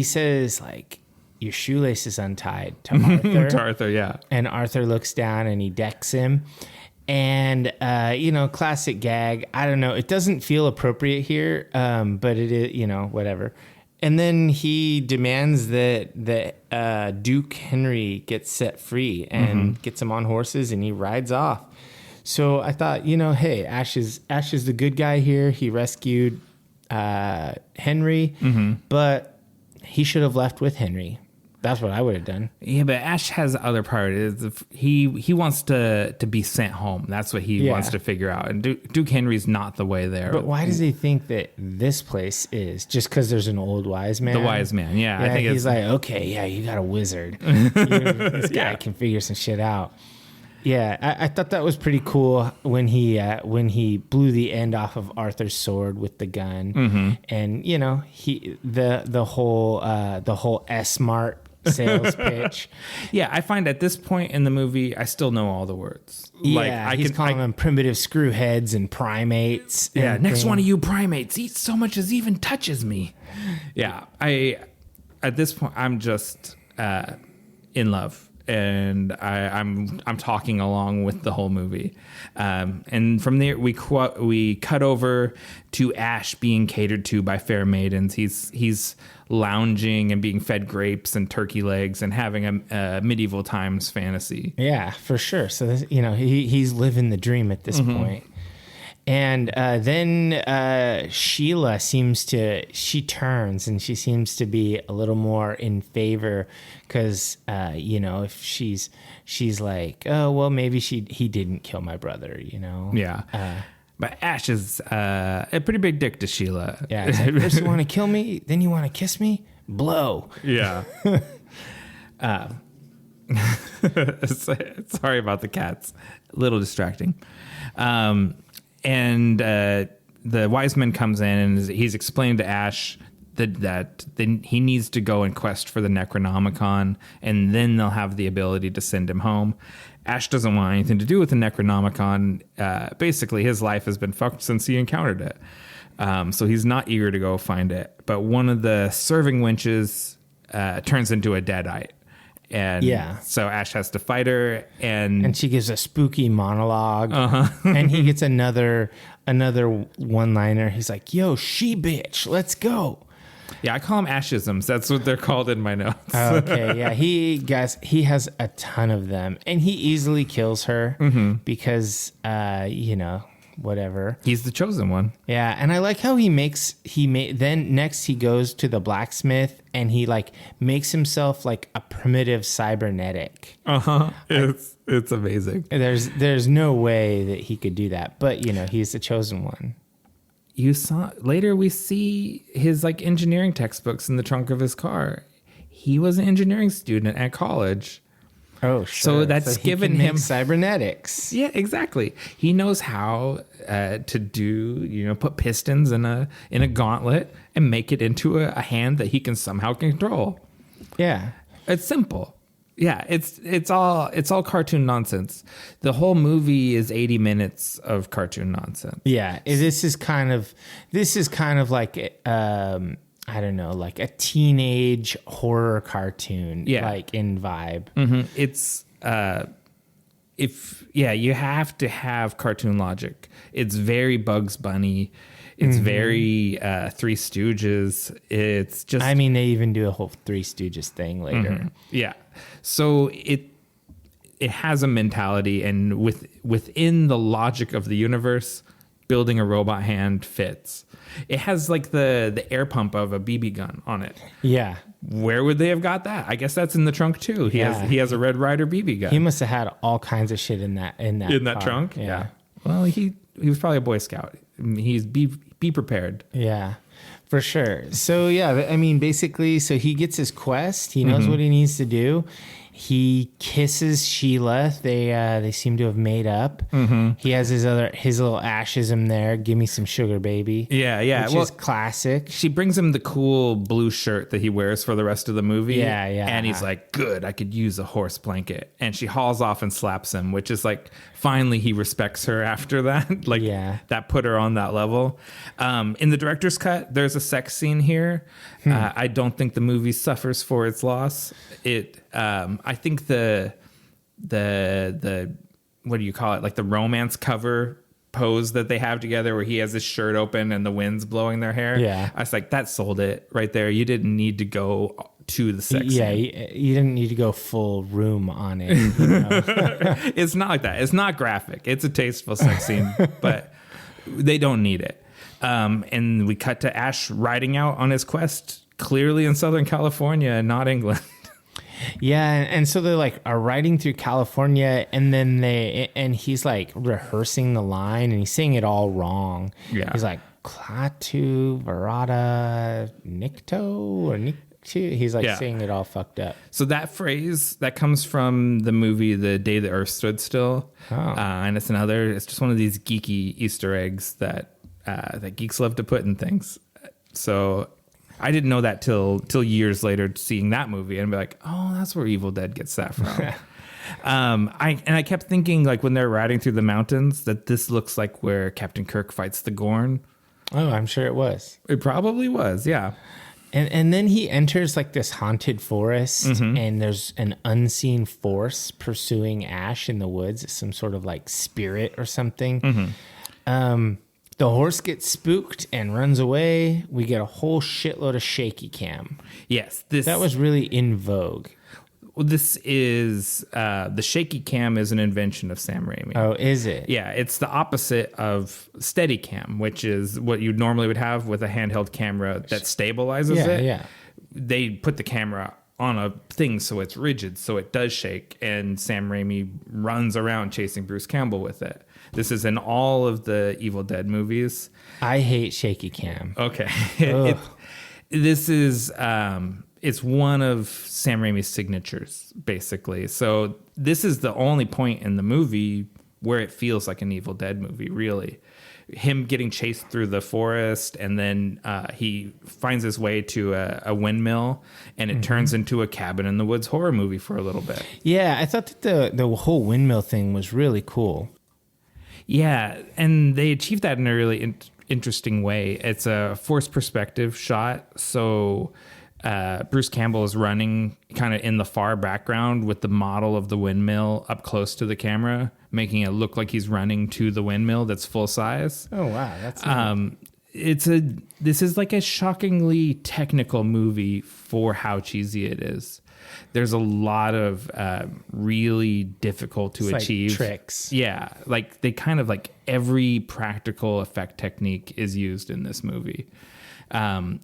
says like, your shoelace is untied to Arthur. To Arthur, yeah. And Arthur looks down and he decks him. And, classic gag. I don't know. It doesn't feel appropriate here, but it is, whatever. And then he demands that Duke Henry gets set free and gets him on horses, and he rides off. So I thought, hey, Ash is the good guy here. He rescued Henry, but he should have left with Henry. That's what I would have done. Yeah, but Ash has other priorities. He wants to be sent home. That's what he wants to figure out. And Duke Henry's not the way there. But why does he think that this place is? Just because there's an old wise man? The wise man, yeah. I think he's like, okay, yeah, you got a wizard. This guy can figure some shit out. Yeah, I thought that was pretty cool when he blew the end off of Arthur's sword with the gun, and the whole S-Mart sales pitch. Yeah, I find at this point in the movie, I still know all the words. Yeah, he's calling them primitive screwheads and primates. Yeah, next one of you primates eats so much as even touches me. Yeah, at this point, I'm just in love. And I'm talking along with the whole movie, and from there we cut over to Ash being catered to by fair maidens. He's lounging and being fed grapes and turkey legs and having a medieval times fantasy. Yeah, for sure. So this, he's living the dream at this point. And then Sheila she turns and she seems to be a little more in favor because, if she's like, oh, well, maybe he didn't kill my brother, Yeah. But Ash is a pretty big dick to Sheila. Yeah. It's like, first you want to kill me, then you want to kiss me? Blow. Yeah. Sorry about the cats. A little distracting. And the wise man comes in and he's explained to Ash that he needs to go and quest for the Necronomicon, and then they'll have the ability to send him home. Ash doesn't want anything to do with the Necronomicon. Basically, his life has been fucked since he encountered it. So he's not eager to go find it. But one of the serving winches turns into a deadite. And so Ash has to fight her, and she gives a spooky monologue, and he gets another one-liner. He's like, "Yo, she bitch, let's go." Yeah, I call them Ashisms. That's what they're called in my notes. Okay, yeah, he has a ton of them, and he easily kills her because whatever. He's the chosen one. Yeah, and I like how then next he goes to the blacksmith and he like makes himself like a primitive cybernetic. It's amazing. There's no way that he could do that, but he's the chosen one. You saw later we see his like engineering textbooks in the trunk of his car. He was an engineering student at college. Oh, sure. So that's given him cybernetics. Yeah, exactly. He knows how to do, put pistons in a gauntlet and make it into a hand that he can somehow control. Yeah, it's simple. Yeah, it's all cartoon nonsense. The whole movie is 80 minutes of cartoon nonsense. Yeah, this is kind of like I don't know, like a teenage horror cartoon, like in vibe. Mm-hmm. It's you have to have cartoon logic. It's very Bugs Bunny. It's very Three Stooges. It's just, I mean, they even do a whole Three Stooges thing later. Mm-hmm. Yeah, so it has a mentality, and within the logic of the universe, building a robot hand fits. It has like the air pump of a BB gun on it. Yeah. Where would they have got that? I guess that's in the trunk too. He has a Red Ryder BB gun. He must have had all kinds of shit in that car. Trunk. Yeah. Well, he was probably a Boy Scout. He's be prepared. Yeah, for sure. So yeah, I mean, basically, so he gets his quest. He knows what he needs to do. He kisses Sheila. They seem to have made up. He has his little Ashism there. Give me some sugar, baby. Yeah. Which is classic. She brings him the cool blue shirt that he wears for the rest of the movie. Yeah. And he's like, good, I could use a horse blanket. And she hauls off and slaps him, which is like, finally he respects her after that. Like, that put her on that level. In the director's cut, there's a sex scene here. I don't think the movie suffers for its loss. I think the what do you call it? Like the romance cover pose that they have together where he has his shirt open and the wind's blowing their hair. Yeah. I was like, that sold it right there. You didn't need to go to the sex scene. You didn't need to go full room on it. You know? It's not like that. It's not graphic. It's a tasteful sex scene, but they don't need it. And we cut to Ash riding out on his quest, clearly in Southern California and not England. Yeah, and so they're like are riding through California, and then he's like rehearsing the line, and he's saying it all wrong. Yeah, he's like Klaatu Verada Nikto or Nikto. He's like saying it all fucked up. So that phrase that comes from the movie The Day the Earth Stood Still, and it's just one of these geeky Easter eggs that geeks love to put in things. So I didn't know that till years later, seeing that movie and be like, oh, that's where Evil Dead gets that from. I kept thinking, like, when they're riding through the mountains, that this looks like where Captain Kirk fights the Gorn. Oh, I'm sure it was. It probably was, yeah. And then he enters like this haunted forest, and there's an unseen force pursuing Ash in the woods, some sort of like spirit or something. The horse gets spooked and runs away. We get a whole shitload of shaky cam. Yes. That was really in vogue. Well, this is the shaky cam is an invention of Sam Raimi. Oh, is it? Yeah, it's the opposite of steady cam, which is what you normally would have with a handheld camera that stabilizes it. Yeah. They put the camera on a thing so it's rigid, so it does shake, and Sam Raimi runs around chasing Bruce Campbell with it. This is in all of the Evil Dead movies. I hate shaky cam. Okay. It's one of Sam Raimi's signatures, basically. So this is the only point in the movie where it feels like an Evil Dead movie, really. Him getting chased through the forest, and then he finds his way to a windmill, and it turns into a cabin in the woods horror movie for a little bit. Yeah, I thought that the whole windmill thing was really cool. Yeah, and they achieved that in a really interesting way. It's a forced perspective shot. So Bruce Campbell is running kind of in the far background with the model of the windmill up close to the camera, making it look like he's running to the windmill that's full size. Oh, wow. That's neat. This is like a shockingly technical movie for how cheesy it is. There's a lot of really difficult to achieve tricks. Yeah, like they kind of like every practical effect technique is used in this movie,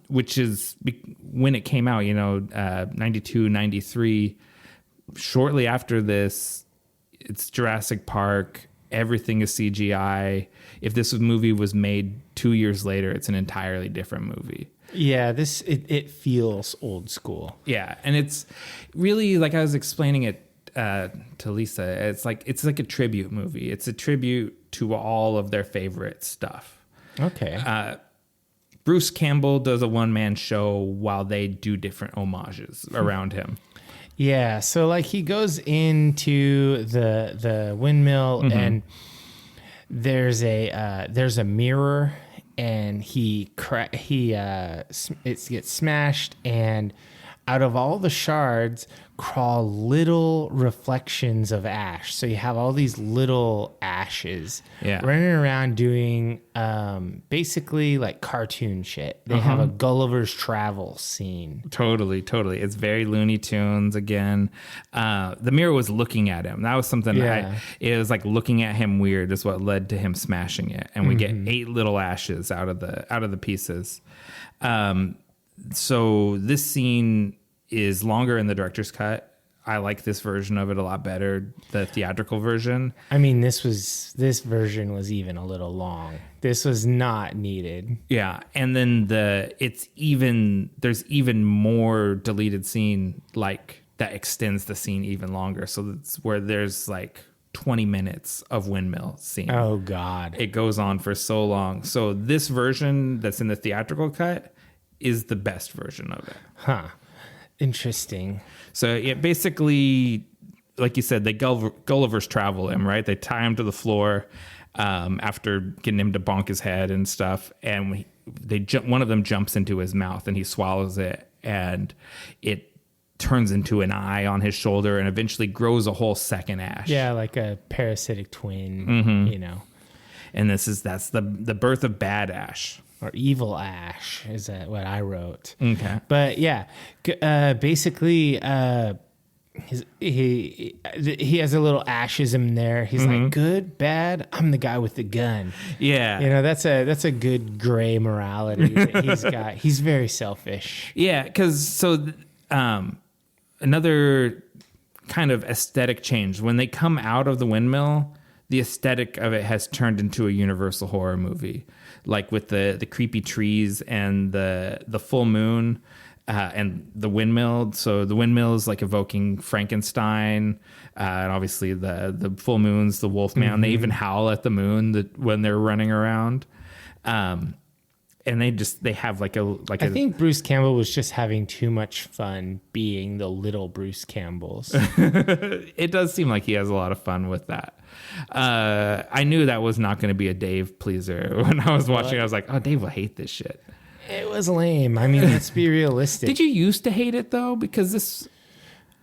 which is when it came out, 92, 93. Shortly after this, it's Jurassic Park. Everything is CGI. If this movie was made 2 years later, it's an entirely different movie. Yeah, it feels old school. Yeah, and it's really, like I was explaining it to Lisa, it's like a tribute movie. It's a tribute to all of their favorite stuff. Okay. Bruce Campbell does a one-man show while they do different homages around him. Yeah, so like he goes into the windmill and there's a mirror and it gets smashed, and out of all the shards crawl little reflections of ash. So you have all these little ashes running around doing basically like cartoon shit. They have a Gulliver's Travel scene. Totally. It's very Looney Tunes again. The mirror was looking at him. That was something it was like looking at him weird is what led to him smashing it. And we get 8 little ashes out of the pieces. So this scene is longer in the director's cut. I like this version of it a lot better, the theatrical version. I mean, this version was even a little long. This was not needed. Yeah, and then there's even more deleted scene like that extends the scene even longer. So that's where there's like 20 minutes of windmill scene. Oh God. It goes on for so long. So this version that's in the theatrical cut is the best version of it. Huh. Interesting. So yeah, basically, like you said, they Gulliver's Travel him, right? They tie him to the floor after getting him to bonk his head and stuff, and one of them jumps into his mouth and he swallows it, and it turns into an eye on his shoulder and eventually grows a whole second ash. Yeah, like a parasitic twin, And that's the birth of Bad Ash. Or Evil Ash is what I wrote. Okay. But yeah, basically, he has a little ashism there. He's like, good, bad, I'm the guy with the gun. Yeah. That's a good gray morality that he's got. He's very selfish. Yeah, because another kind of aesthetic change. When they come out of the windmill, the aesthetic of it has turned into a Universal horror movie. Like with the creepy trees and the full moon and the windmill. So the windmill is like evoking Frankenstein, and obviously the full moon's the Wolfman. They even howl at the moon when they're running around. And they have I think Bruce Campbell was just having too much fun being the little Bruce Campbells. It does seem like he has a lot of fun with that. I knew that was not going to be a Dave pleaser. When I was watching, I was like, oh, Dave will hate this shit. It was lame. I mean, let's be realistic. Did you used to hate it though? Because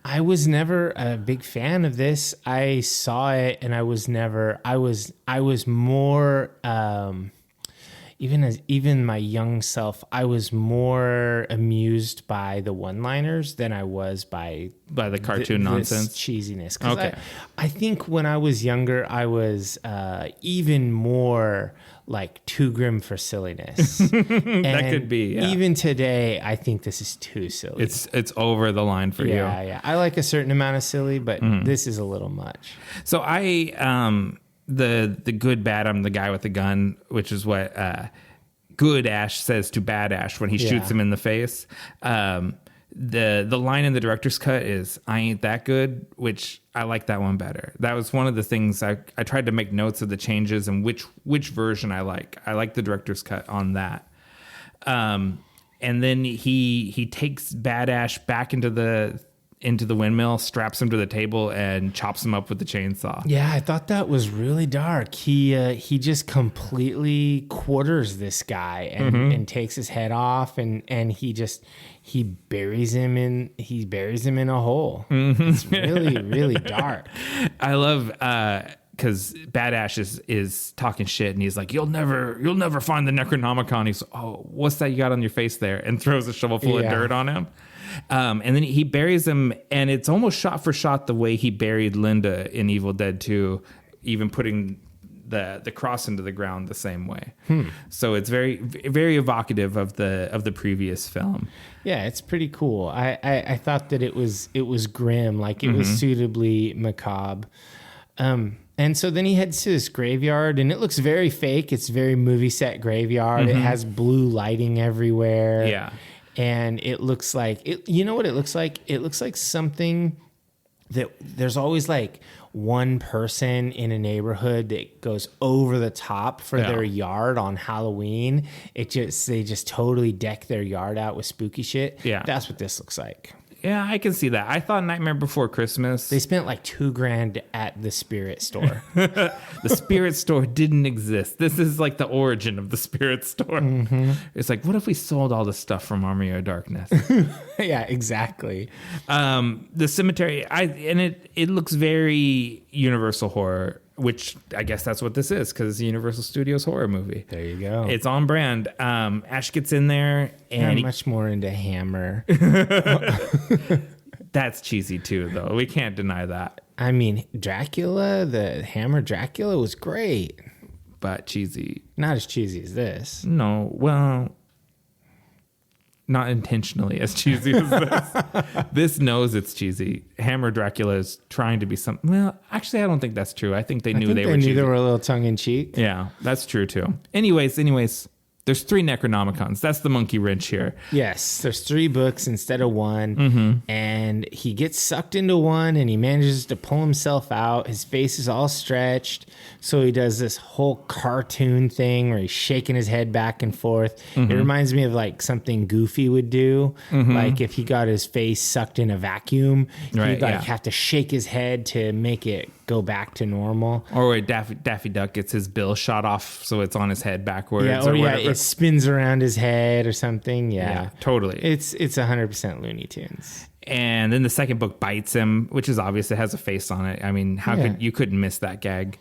I was never a big fan of this. I saw it and I was more, even my young self, I was more amused by the one-liners than I was by the cartoon nonsense cheesiness. Okay. I think when I was younger, I was even more like too grim for silliness. That could be. Yeah. Even today, I think this is too silly. It's over the line for you. Yeah. I like a certain amount of silly, but this is a little much. So the good bad, I'm the guy with the gun, which is what good Ash says to bad Ash when he shoots him in the face. The line in the director's cut is I ain't that good, which I like that one better. That was one of the things I tried to make notes of the changes and which version I like. I like the director's cut on that. And then he takes Bad Ash back into the into the windmill, straps him to the table, and chops him up with the chainsaw. Yeah, I thought that was really dark. He just completely quarters this guy and takes his head off, and he buries him in a hole. It's really, really dark. I love because Badass is talking shit, and he's like, "You'll never find the Necronomicon." He's, "Oh, what's that you got on your face there?" And throws a shovel full of dirt on him. And then he buries him, and it's almost shot for shot the way he buried Linda in Evil Dead 2, even putting the cross into the ground the same way. So it's very, very evocative of the previous film. Yeah, it's pretty cool. I thought that it was grim, like it was suitably macabre. And so then he heads to this graveyard, and it looks very fake. It's very movie set graveyard. It has blue lighting everywhere. Yeah. And it looks like you know what it looks like? It looks like something that there's always like one person in a neighborhood that goes over the top for their yard on Halloween. They just totally deck their yard out with spooky shit. Yeah. That's what this looks like. Yeah, I can see that. I thought Nightmare Before Christmas. They spent like $2,000 at the Spirit store. The Spirit store didn't exist. This is like the origin of the Spirit store. It's like, what if we sold all the stuff from Army of Darkness? Yeah, exactly. The cemetery, it looks very Universal horror, which I guess that's what this is, because it's a Universal Studios horror movie. There you go. It's on brand. Ash gets in there, and I'm much more into Hammer. That's cheesy too, though. We can't deny that. I mean, Dracula, the Hammer Dracula was great. But cheesy. Not as cheesy as this. No, well, not intentionally as cheesy as this. This knows it's cheesy. Hammer Dracula is trying to be something. Well, actually, I don't think that's true. I think they knew they were cheesy. They were a little tongue in cheek. Yeah, that's true too. Anyways, there's 3 Necronomicons. That's the monkey wrench here. Yes, there's 3 books instead of 1. And he gets sucked into one, and he manages to pull himself out. His face is all stretched. So he does this whole cartoon thing where he's shaking his head back and forth. It reminds me of like something Goofy would do. Like if he got his face sucked in a vacuum, he'd have to shake his head to make it go back to normal. Or where Daffy Duck gets his bill shot off so it's on his head backwards. It spins around his head or something. Yeah, totally. It's 100% Looney Tunes. And then the second book bites him, which is obvious. It has a face on it. I mean, you couldn't miss that gag.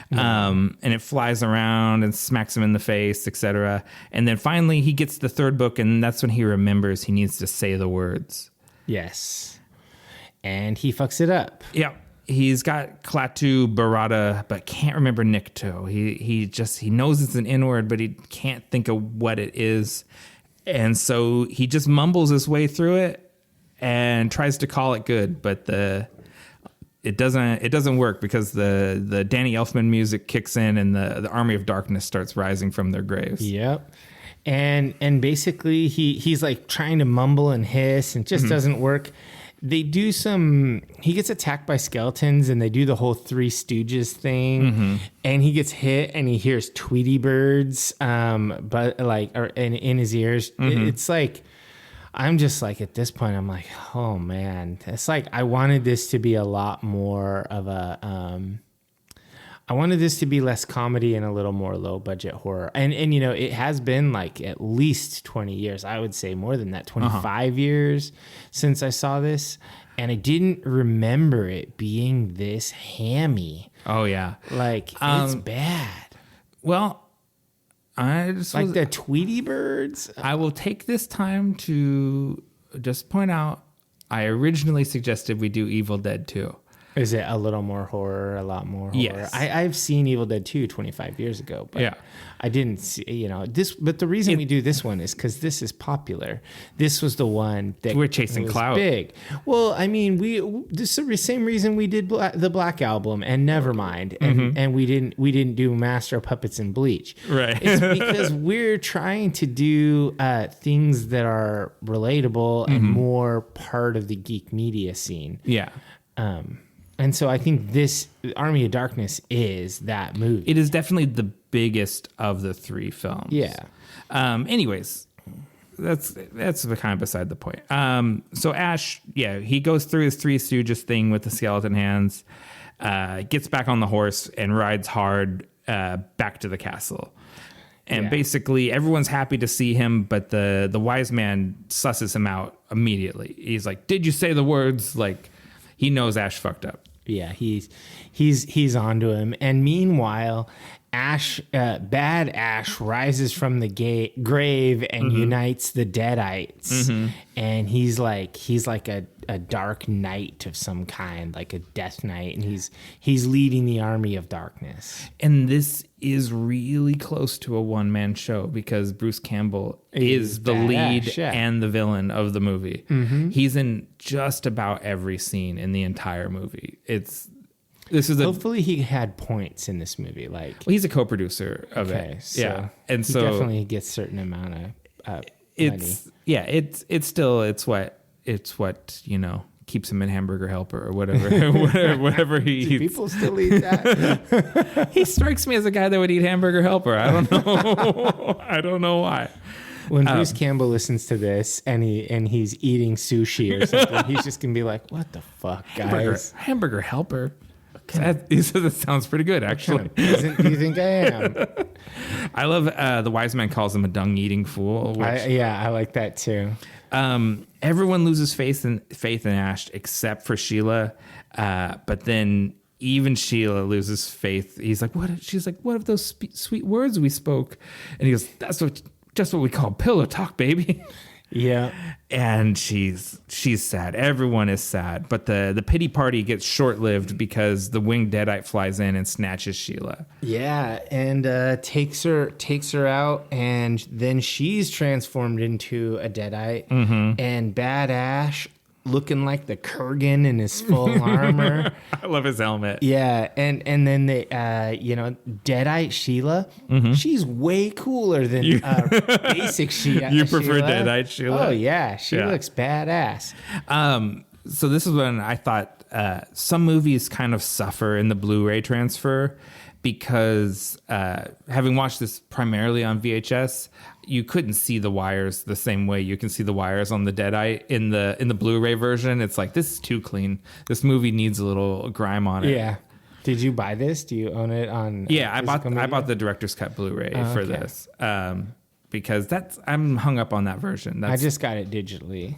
And it flies around and smacks him in the face, etc. And then finally he gets the third book, and that's when he remembers he needs to say the words. Yes. And he fucks it up. Yeah. He's got Klaatu Barada, but can't remember Nikto. He knows it's an N word, but he can't think of what it is. And so he just mumbles his way through it and tries to call it good, but it doesn't work because the Danny Elfman music kicks in, and the Army of Darkness starts rising from their graves. Yep. And basically he's like trying to mumble and hiss, and it just doesn't work. They do he gets attacked by skeletons, and they do the whole Three Stooges thing, and he gets hit, and he hears Tweety birds, but in his ears. It's like, I'm just like, at this point, I'm like, oh man, it's like, I wanted this to be a lot more of I wanted this to be less comedy and a little more low budget horror. And it has been like at least 20 years. I would say more than that, 25 years since I saw this. And I didn't remember it being this hammy. Oh, yeah. Like, it's bad. Well, I just like the Tweety birds. I will take this time to just point out, I originally suggested we do Evil Dead 2. Is it a little more horror, a lot more horror? Yes. I've seen Evil Dead 2 25 years ago, but yeah. I didn't see, this. But the reason we do this one is because this is popular. This was the one that we're chasing clout. Big. Well, I mean, this is the same reason we did the Black Album and Nevermind, and we didn't do Master of Puppets and Bleach. Right. It's because we're trying to do things that are relatable and more part of the geek media scene. Yeah. And so I think this Army of Darkness is that movie. It is definitely the biggest of the 3 films. Yeah. Anyways, that's kind of beside the point. So Ash, he goes through his Three Stooges thing with the skeleton hands, gets back on the horse and rides hard back to the castle. And basically everyone's happy to see him, but the wise man susses him out immediately. He's like, "Did you say the words?" Like, he knows Ash fucked up. Yeah, he's onto him. And meanwhile, bad Ash rises from the grave and unites the Deadites. And he's like a dark knight of some kind, like a death knight, and he's leading the army of darkness. And this is really close to a one-man show because Bruce Campbell is the lead and the villain of the movie. He's in just about every scene in the entire movie. Hopefully he had points in this movie. Like, well, he's a co-producer of it. So and so definitely gets a certain amount of money. It's what keeps him in Hamburger Helper or whatever he eats. Do people still eat that? He strikes me as a guy that would eat Hamburger Helper. I don't know. I don't know why. When Bruce Campbell listens to this and he's eating sushi or something, he's just gonna be like, "What the fuck, guys? Hamburger Helper." He says it sounds pretty good, actually. What kind of peasant do you think I am? I love the wise man calls him a dung-eating fool. I like that too. Everyone loses faith in Ash except for Sheila, but then even Sheila loses faith. He's like, "What?" She's like, "What of those sweet words we spoke?" And he goes, "That's just what we call pillow talk, baby." Yeah. And she's sad. Everyone is sad. But the pity party gets short-lived because the winged Deadite flies in and snatches Sheila. Yeah, and takes her out, and then she's transformed into a Deadite. And Bad Ash, looking like the Kurgan in his full armor. I love his helmet. Yeah, and then the Deadite Sheila, she's way cooler than basic Sheila. You prefer Deadite Sheila? Oh yeah, she looks badass. So this is when I thought some movies kind of suffer in the Blu-ray transfer because having watched this primarily on VHS, you couldn't see the wires the same way you can see the wires on the Deadite in the Blu-ray version. It's like, this is too clean. This movie needs a little grime on it. Yeah. Did you buy this? Do you own it on? Yeah, I bought the director's cut Blu-ray for this because I'm hung up on that version. I just got it digitally.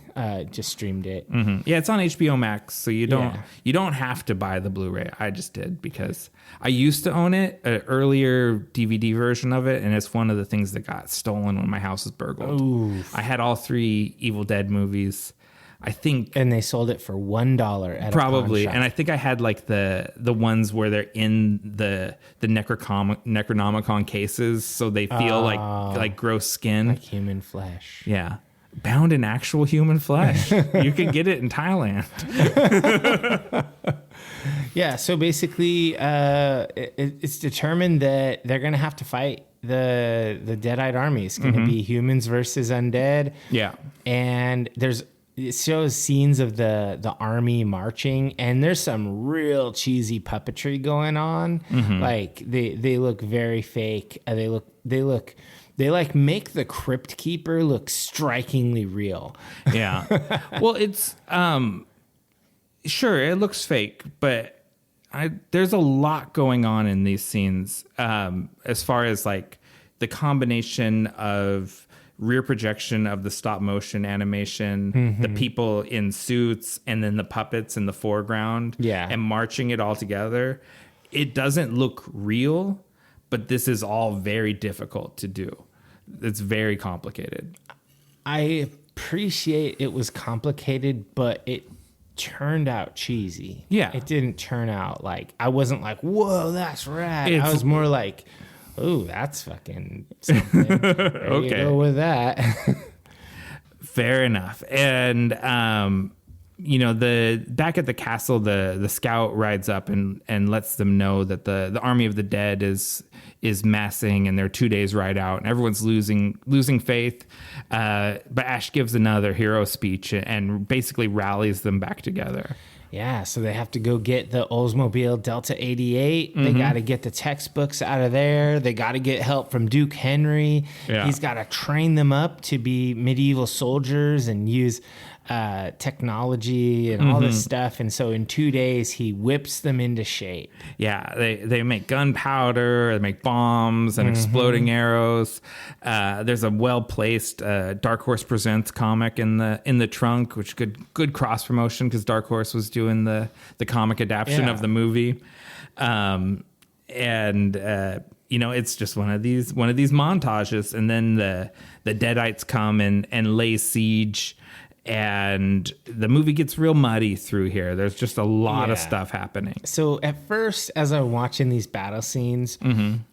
Just streamed it. Yeah, it's on HBO Max, so you don't have to buy the Blu-ray. I just did because I used to own it, an earlier DVD version of it, and it's one of the things that got stolen when my house was burgled. Oof. I had all 3 Evil Dead movies, I think, and they sold it for $1 at probably. a pawn shop. And I think I had like the ones where they're in the Necronomicon cases, so they feel like gross skin, like human flesh. Yeah. Bound in actual human flesh. You can get it in Thailand. Yeah, so basically, it's determined that they're going to have to fight the Deadite army. It's going to be humans versus undead. Yeah. And it shows scenes of the army marching, and there's some real cheesy puppetry going on. Like they look very fake. They like make the Crypt Keeper look strikingly real. Yeah. Well, it's sure it looks fake, but there's a lot going on in these scenes as far as like the combination of rear projection of the stop motion animation, the people in suits, and then the puppets in the foreground, and marching it all together. It doesn't look real, but this is all very difficult to do. It's very complicated. I appreciate it was complicated, but it turned out cheesy. Yeah. It didn't turn out like, I wasn't like, whoa, that's rad. I was more like, oh, that's fucking something. There you go with that. Fair enough. And the back at the castle, the scout rides up and lets them know that the army of the dead is massing, and they're 2 days ride out, and everyone's losing faith. But Ash gives another hero speech and basically rallies them back together. Yeah, so they have to go get the Oldsmobile Delta 88. They got to get the textbooks out of there. They got to get help from Duke Henry. Yeah. He's got to train them up to be medieval soldiers and use technology and all this stuff. And so in 2 days, he whips them into shape. Yeah, they make gunpowder, they make bombs and exploding arrows. There's a well-placed Dark Horse Presents comic in the trunk, which good cross promotion because Dark Horse was doing the comic adaptation of the movie. It's just one of these montages, and then the Deadites come and lay siege. And the movie gets real muddy through here. There's just a lot of stuff happening. So at first, as I'm watching these battle scenes,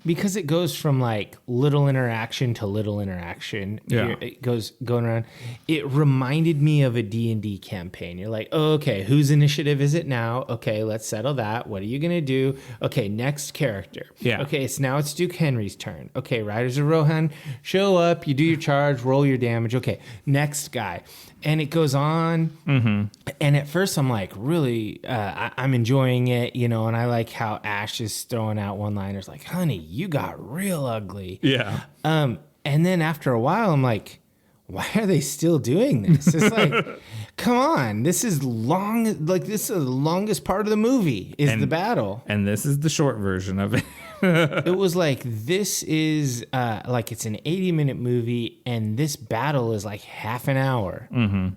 because it goes from like little interaction to little interaction, it goes going around. It reminded me of a D&D campaign. You're like, oh, okay, whose initiative is it now? Okay, let's settle that. What are you gonna do? Okay, next character. Yeah. Okay, so now it's Duke Henry's turn. Okay, Riders of Rohan, show up. You do your charge, roll your damage. Okay, next guy. And it goes on. And at first I'm like, really, I'm enjoying it, and I like how Ash is throwing out one-liners like, honey, you got real ugly. Yeah. And then after a while, I'm like, why are they still doing this? It's like, come on, this is long. Like, this is the longest part of the movie is the battle. And this is the short version of it. It was like, this is like it's an 80-minute movie, and this battle is like half an hour. And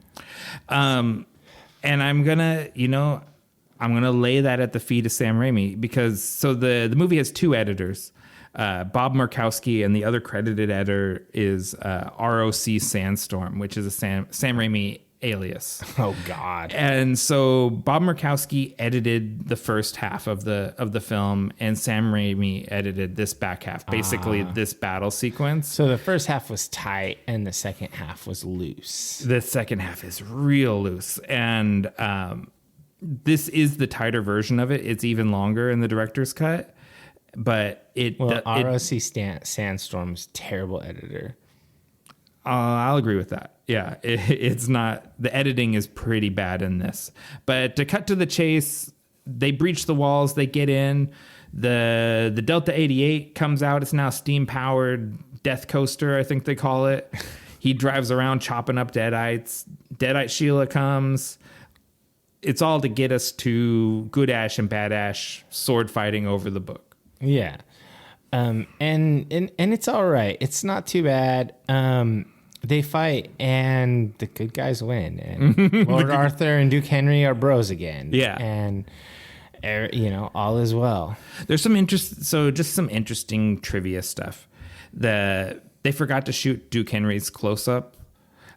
I'm gonna lay that at the feet of Sam Raimi because the movie has two editors, Bob Murkowski, and the other credited editor is ROC Sandstorm, which is a Sam Raimi alias. Oh God. And so Bob Murkowski edited the first half of the film, and Sam Raimi edited this back half, basically this battle sequence. So the first half was tight and the second half was loose. The second half is real loose, and this is the tighter version of it. It's even longer in the director's cut, but ROC Sandstorm's terrible editor. I'll agree with that. Yeah, it's not. The editing is pretty bad in this. But to cut to the chase, they breach the walls. They get in. The Delta 88 comes out. It's now steam powered death coaster, I think they call it. He drives around chopping up Deadites. Deadite Sheila comes. It's all to get us to Good Ash and Bad Ash sword fighting over the book. Yeah, and it's all right. It's not too bad. They fight, and the good guys win. And Lord Arthur and Duke Henry are bros again. Yeah. And, all is well. There's some interesting trivia stuff. They forgot to shoot Duke Henry's close-up.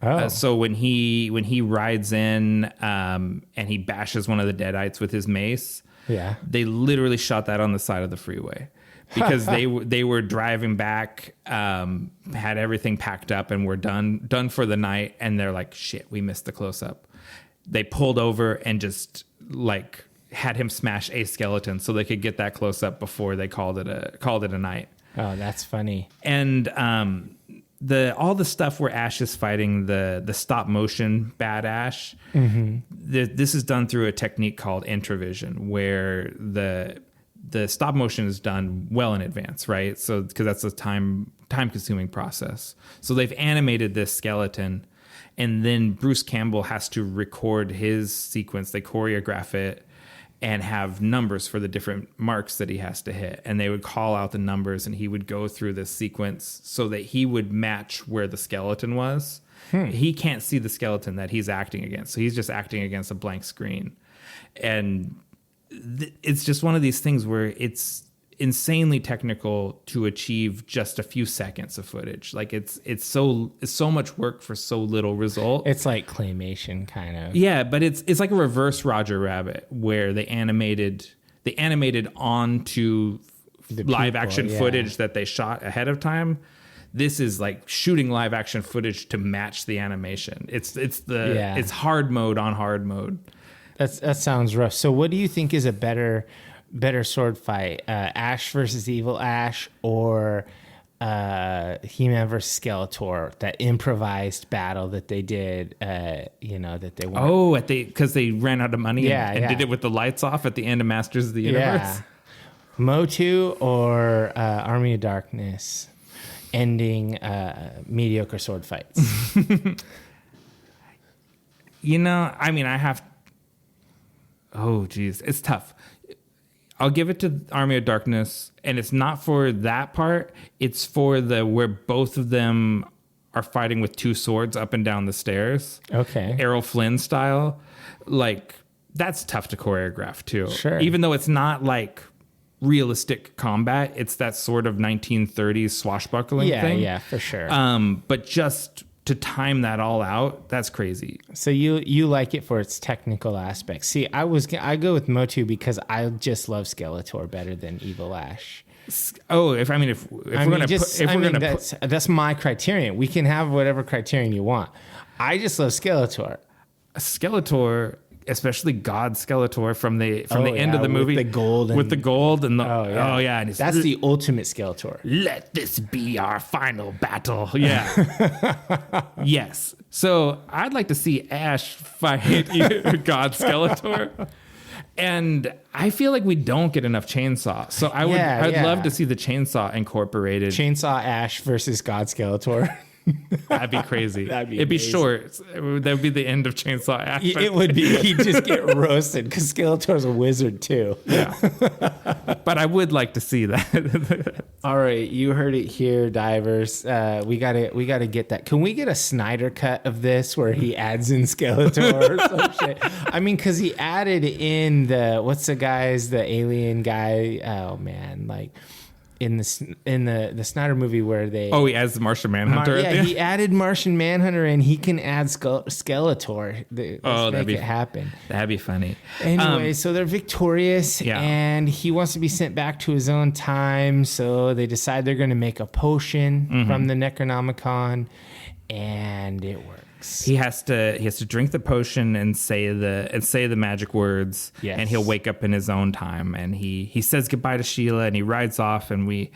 Oh. So when he rides in and he bashes one of the Deadites with his mace, they literally shot that on the side of the freeway. Because they were driving back, had everything packed up, and were done for the night. And they're like, "Shit, we missed the close up." They pulled over and just like had him smash a skeleton so they could get that close up before they called it a night. Oh, that's funny. And all the stuff where Ash is fighting the stop motion Bad Ash, this is done through a technique called Intravision, where the stop motion is done well in advance, right? So because that's a time consuming process. So they've animated this skeleton, and then Bruce Campbell has to record his sequence. They choreograph it and have numbers for the different marks that he has to hit. And they would call out the numbers, and he would go through this sequence so that he would match where the skeleton was. He can't see the skeleton that he's acting against. So he's just acting against a blank screen. And it's just one of these things where it's insanely technical to achieve just a few seconds of footage. Like it's so much work for so little result. It's like claymation kind of. Yeah, but it's like a reverse Roger Rabbit where they animated onto live action footage that they shot ahead of time. This is like shooting live action footage to match the animation. It's hard mode on hard mode. That sounds rough. So what do you think is a better sword fight? Ash versus Evil Ash, or He-Man versus Skeletor, that improvised battle that they did, that they won. Oh, because they ran out of money and did it with the lights off at the end of Masters of the Universe? Yeah. Motu or Army of Darkness ending mediocre sword fights? I have... Oh, geez. It's tough. I'll give it to Army of Darkness, and it's not for that part. It's for where both of them are fighting with two swords up and down the stairs. Okay. Errol Flynn style. Like, that's tough to choreograph, too. Sure. Even though it's not, like, realistic combat, it's that sort of 1930s swashbuckling thing. Yeah, for sure. But just to time that all out, that's crazy. So you like it for its technical aspects. See, I go with Motu because I just love Skeletor better than Evil Ash. Oh, if we're gonna that's my criterion. We can have whatever criterion you want. I just love Skeletor. Skeletor, especially God Skeletor from the end of the movie with the gold and and that's the ultimate Skeletor. Let this be our final battle. Yeah. Yes. So I'd like to see Ash fight God Skeletor. And I feel like we don't get enough chainsaw. So I'd love to see the chainsaw incorporated. Chainsaw Ash versus God Skeletor. That'd be crazy. It'd be short. That would be the end of Chainsaw Ash. It would be. He'd just get roasted because Skeletor's a wizard too. Yeah. But I would like to see that. All right, you heard it here, divers. We gotta get that. Can we get a Snyder cut of this where he adds in Skeletor or some shit? I mean, because he added in the alien guy. Oh man, like. In the Snyder movie where they... Oh, he adds the Martian Manhunter? He added Martian Manhunter, and he can add Skeletor. Let's make it happen. That'd be funny. Anyway, so they're victorious, and he wants to be sent back to his own time, so they decide they're going to make a potion from the Necronomicon, and it works. He has to drink the potion and say the magic words, and he'll wake up in his own time. And he says goodbye to Sheila, and he rides off. And we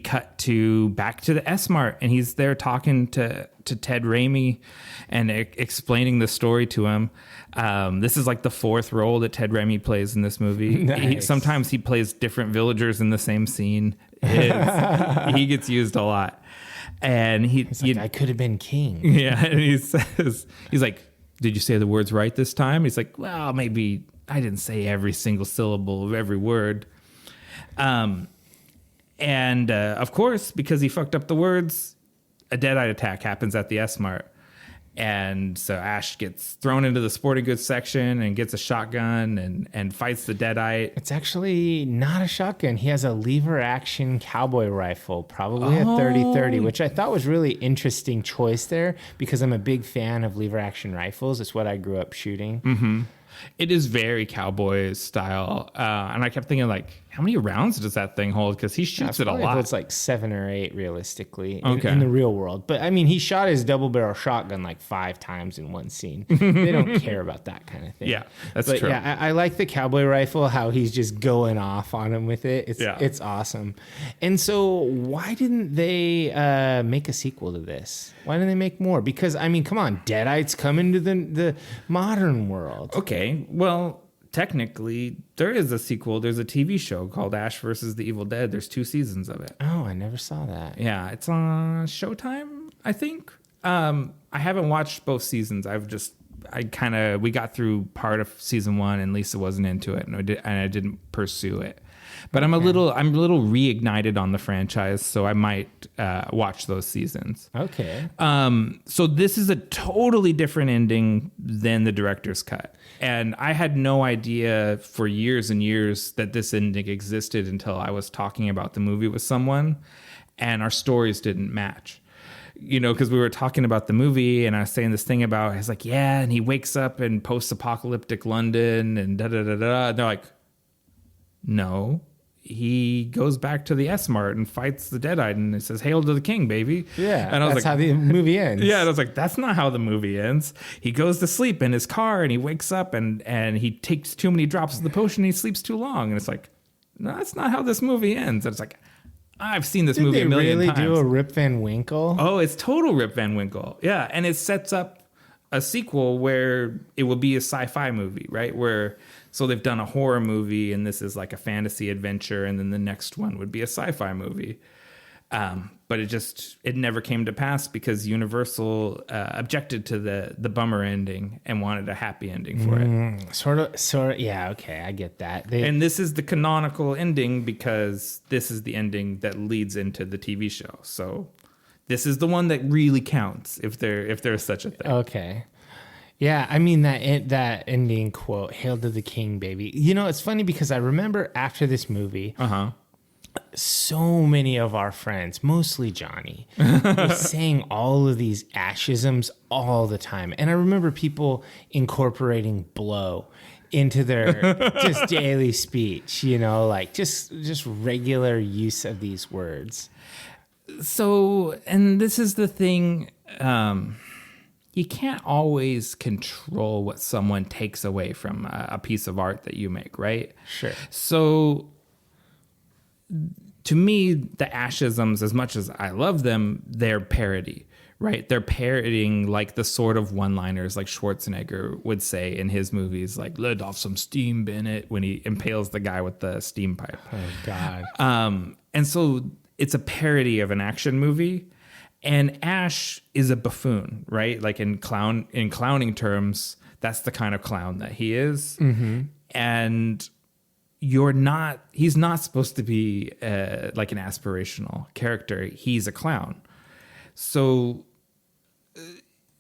cut back to the S-Mart, and he's there talking to Ted Raimi and explaining the story to him. This is like the fourth role that Ted Raimi plays in this movie. Nice. Sometimes he plays different villagers in the same scene. He gets used a lot. And he's like, I could have been king. Yeah, and he's like, did you say the words right this time? He's like, well, maybe I didn't say every single syllable of every word. And of course, because he fucked up the words, a Deadite attack happens at the S-Mart. And so Ash gets thrown into the sporting goods section and gets a shotgun and fights the Deadite. It's actually not a shotgun. He has a lever action cowboy rifle, probably a 30-30, which I thought was really interesting choice there because I'm a big fan of lever action rifles. It's what I grew up shooting. Mm-hmm. It is very cowboy style. And I kept thinking, like, how many rounds does that thing hold? Because he shoots it a lot. It's like 7 or 8 realistically in the real world. But I mean, he shot his double barrel shotgun like 5 times in one scene. They don't care about that kind of thing. Yeah, that's true. Yeah, I like the cowboy rifle, how he's just going off on him with it. It's awesome. And so why didn't they make a sequel to this? Why didn't they make more? Because, I mean, come on, Deadites come into the modern world. Okay, well... Technically, there is a sequel. There's a TV show called Ash versus the Evil Dead. There's 2 seasons of it. Oh, I never saw that. Yeah, it's on Showtime, I think. I haven't watched both seasons. We got through part of season 1, and Lisa wasn't into it, and I didn't pursue it. But I'm a little reignited on the franchise, so I might watch those seasons. Okay. So this is a totally different ending than the director's cut. And I had no idea for years and years that this ending existed until I was talking about the movie with someone, and our stories didn't match. You know, because we were talking about the movie, and I was saying this thing about, he's like, yeah, and he wakes up in post-apocalyptic London, and da-da-da-da. And they're like, no. He goes back to the S-Mart and fights the Deadite, and it says, "Hail to the King, baby." Yeah, and I was that's like, how the movie ends. Yeah, and I was like, that's not how the movie ends. He goes to sleep in his car, and he wakes up, and he takes too many drops of the potion, and he sleeps too long. And it's like, no, that's not how this movie ends. And it's like, I've seen this Did movie they a million really times. do a Rip Van Winkle? Oh, it's total Rip Van Winkle. Yeah, and it sets up a sequel where it will be a sci-fi movie, right? So they've done a horror movie, and this is like a fantasy adventure, and then the next one would be a sci-fi movie. But it never came to pass because Universal objected to the bummer ending and wanted a happy ending for it. Sort of. Yeah, okay, I get that. And this is the canonical ending because this is the ending that leads into the TV show. So this is the one that really counts if there is such a thing. Okay. Yeah, I mean that ending quote, "Hail to the King, baby." You know, it's funny because I remember after this movie, so many of our friends, mostly Johnny, were saying all of these ashisms all the time. And I remember people incorporating blow into their just daily speech, you know, like just regular use of these words. So, and this is the thing, you can't always control what someone takes away from a piece of art that you make, right? Sure. So to me, the ashisms, as much as I love them, they're parody, right? They're parodying like the sort of one-liners like Schwarzenegger would say in his movies, like "let off some steam, Bennett," when he impales the guy with the steam pipe. Oh God. And so it's a parody of an action movie, and Ash is a buffoon, right? Like in clowning terms, that's the kind of clown that he is. Mm-hmm. And he's not supposed to be like an aspirational character. He's a clown. So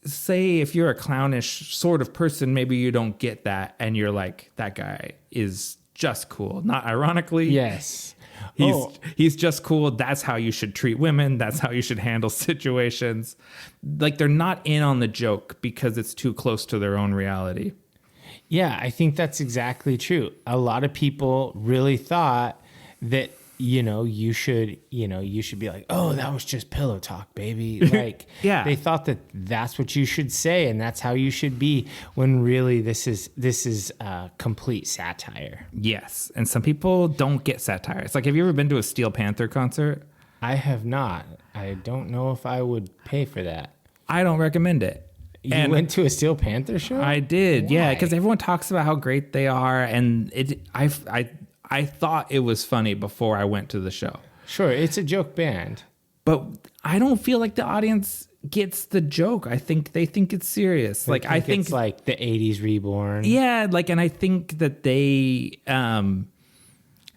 say if you're a clownish sort of person, maybe you don't get that. And you're like, that guy is just cool. Not ironically. Yes. He's just cool. That's how you should treat women. That's how you should handle situations. Like they're not in on the joke because it's too close to their own reality. Yeah, I think that's exactly true. A lot of people really thought that, you should be like, "Oh, that was just pillow talk, baby." Like, yeah. They thought that that's what you should say and that's how you should be, when really this is complete satire. Yes, and some people don't get satire. It's like, have you ever been to a Steel Panther concert? I have not. I don't know if I would pay for that. I don't recommend it. You went to a Steel Panther show? I did. Why? Yeah, because everyone talks about how great they are, and I thought it was funny before I went to the show. Sure, it's a joke band. But I don't feel like the audience gets the joke. I think they think it's serious. I think it's like the 80s Reborn. Yeah, and I think that they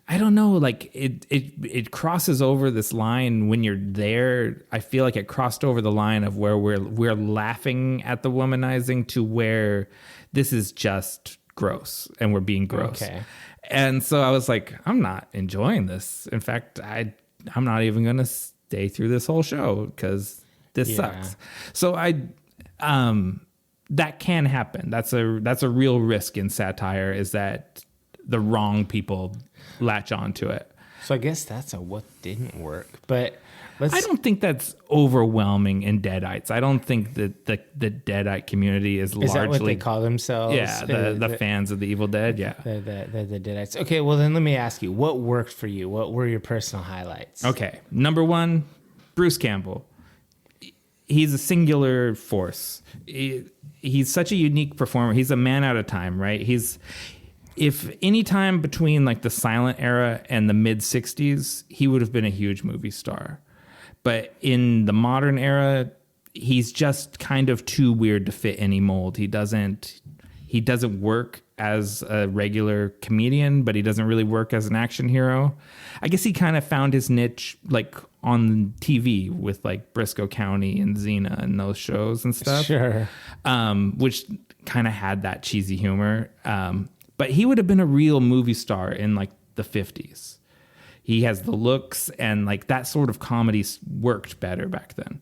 I don't know, it crosses over this line when you're there. I feel like it crossed over the line of where we're laughing at the womanizing to where this is just gross and we're being gross. Okay. And so I was like, I'm not enjoying this. In fact, I'm not even going to stay through this whole show because this sucks. So that can happen. That's a real risk in satire, is that the wrong people latch onto it. So I guess that's what didn't work. But I don't think that's overwhelming in Deadites. I don't think that the Deadite community is largely... Is that what they call themselves? Yeah, the fans of the Evil Dead, yeah. The Deadites. Okay, well then let me ask you, what worked for you? What were your personal highlights? Okay, number one, Bruce Campbell. He's a singular force. He's such a unique performer. He's a man out of time, right? If any time between like the silent era and the mid 60s, he would have been a huge movie star. But in the modern era, he's just kind of too weird to fit any mold. He doesn't work as a regular comedian, but he doesn't really work as an action hero. I guess he kind of found his niche like on TV with like Briscoe County and Xena and those shows and stuff. Sure. Which kind of had that cheesy humor. But he would have been a real movie star in like the 50s. He has the looks, and like that sort of comedy worked better back then.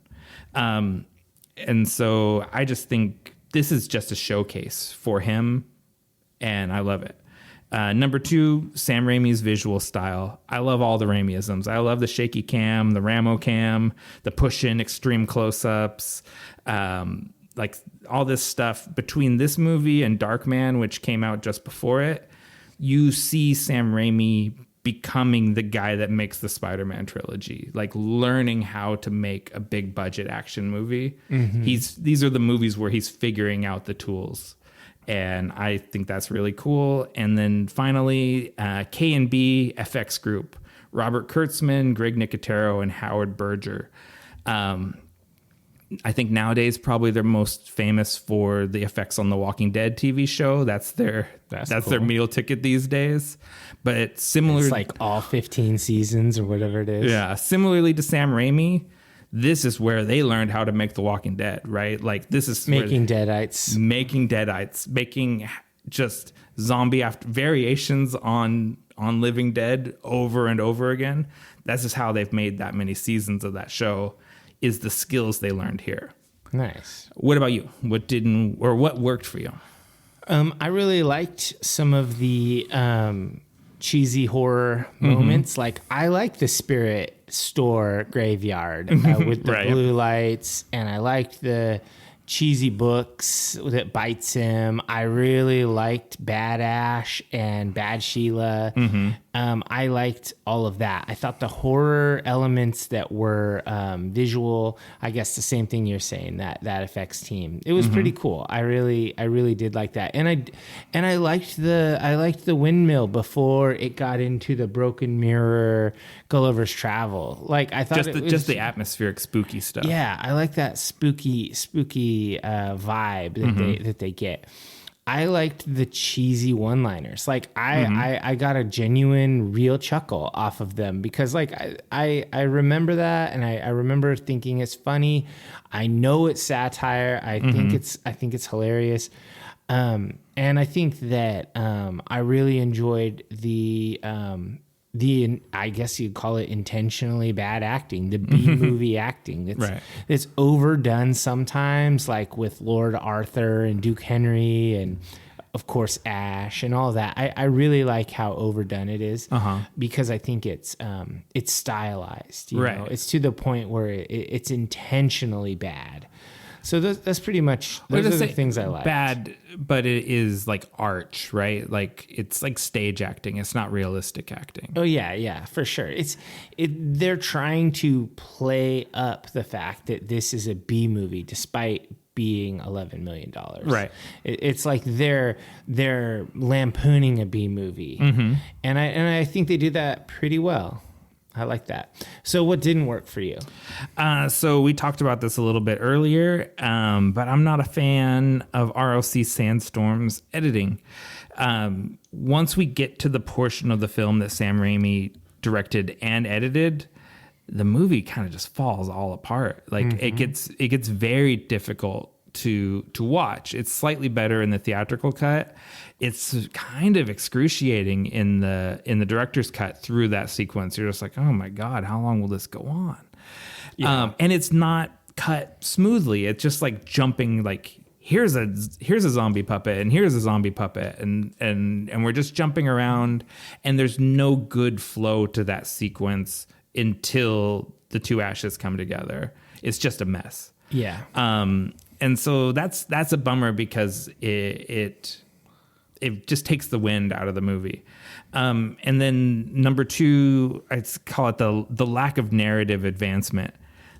And so I just think this is just a showcase for him, and I love it. Number two, Sam Raimi's visual style. I love all the Raimi-isms. I love the shaky cam, the Ramo cam, the push-in extreme close-ups, like all this stuff. Between this movie and Darkman, which came out just before it, you see Sam Raimi becoming the guy that makes the Spider-Man trilogy, like learning how to make a big budget action movie. These are the movies where he's figuring out the tools. And I think that's really cool. And then finally, K&B FX Group, Robert Kurtzman, Greg Nicotero, and Howard Berger. I think nowadays probably they're most famous for the effects on the Walking Dead TV show. That's cool. Their meal ticket these days. But it's similar. It's like all 15 seasons or whatever it is. Yeah. Similarly to Sam Raimi, this is where they learned how to make The Walking Dead, right? Like this is making Deadites, making just zombie after variations on Living Dead over and over again. That's just how they've made that many seasons of that show, is the skills they learned here. Nice. What about you? What worked for you? I really liked some of the cheesy horror moments. Like I like the Spirit Store graveyard with the blue lights, and I liked the cheesy books that bites him. I really liked Bad Ash and Bad Sheila. I liked all of that. I thought the horror elements that were visual, I guess the same thing you're saying, that effects team, it was pretty cool. I really did like that. And I liked the windmill before it got into the broken mirror Gulliver's Travel. Like I thought just the atmospheric spooky stuff. Yeah, I like that spooky vibe that they get. I liked the cheesy one-liners. Like I got a genuine, real chuckle off of them because like I remember that, and I remember thinking it's funny. I know it's satire. I think it's hilarious. And I think that I really enjoyed the I guess you'd call it intentionally bad acting, the B-movie acting. It's overdone sometimes, like with Lord Arthur and Duke Henry and, of course, Ash and all that. I really like how overdone it is because I think it's stylized. You know? It's to the point where it's intentionally bad. So that's pretty much, those are the things I like. Bad, but it is like arch, right? Like it's like stage acting. It's not realistic acting. Oh yeah, for sure. They're trying to play up the fact that this is a B movie, despite being $11 million. Right. It's like they're lampooning a B movie, and I think they do that pretty well. I like that. So what didn't work for you? So we talked about this a little bit earlier, but I'm not a fan of RLC Sandstorm's editing. Once we get to the portion of the film that Sam Raimi directed and edited, the movie kind of just falls all apart. Like it gets very difficult to watch. It's slightly better in the theatrical cut. It's kind of excruciating in the director's cut through that sequence. You're just like, oh my God, how long will this go on? Yeah. And it's not cut smoothly. It's just like jumping, like here's a zombie puppet and here's a zombie puppet and we're just jumping around, and there's no good flow to that sequence until the two ashes come together. It's just a mess. Yeah. And so that's a bummer because it just takes the wind out of the movie. And then number two, I'd call it the lack of narrative advancement.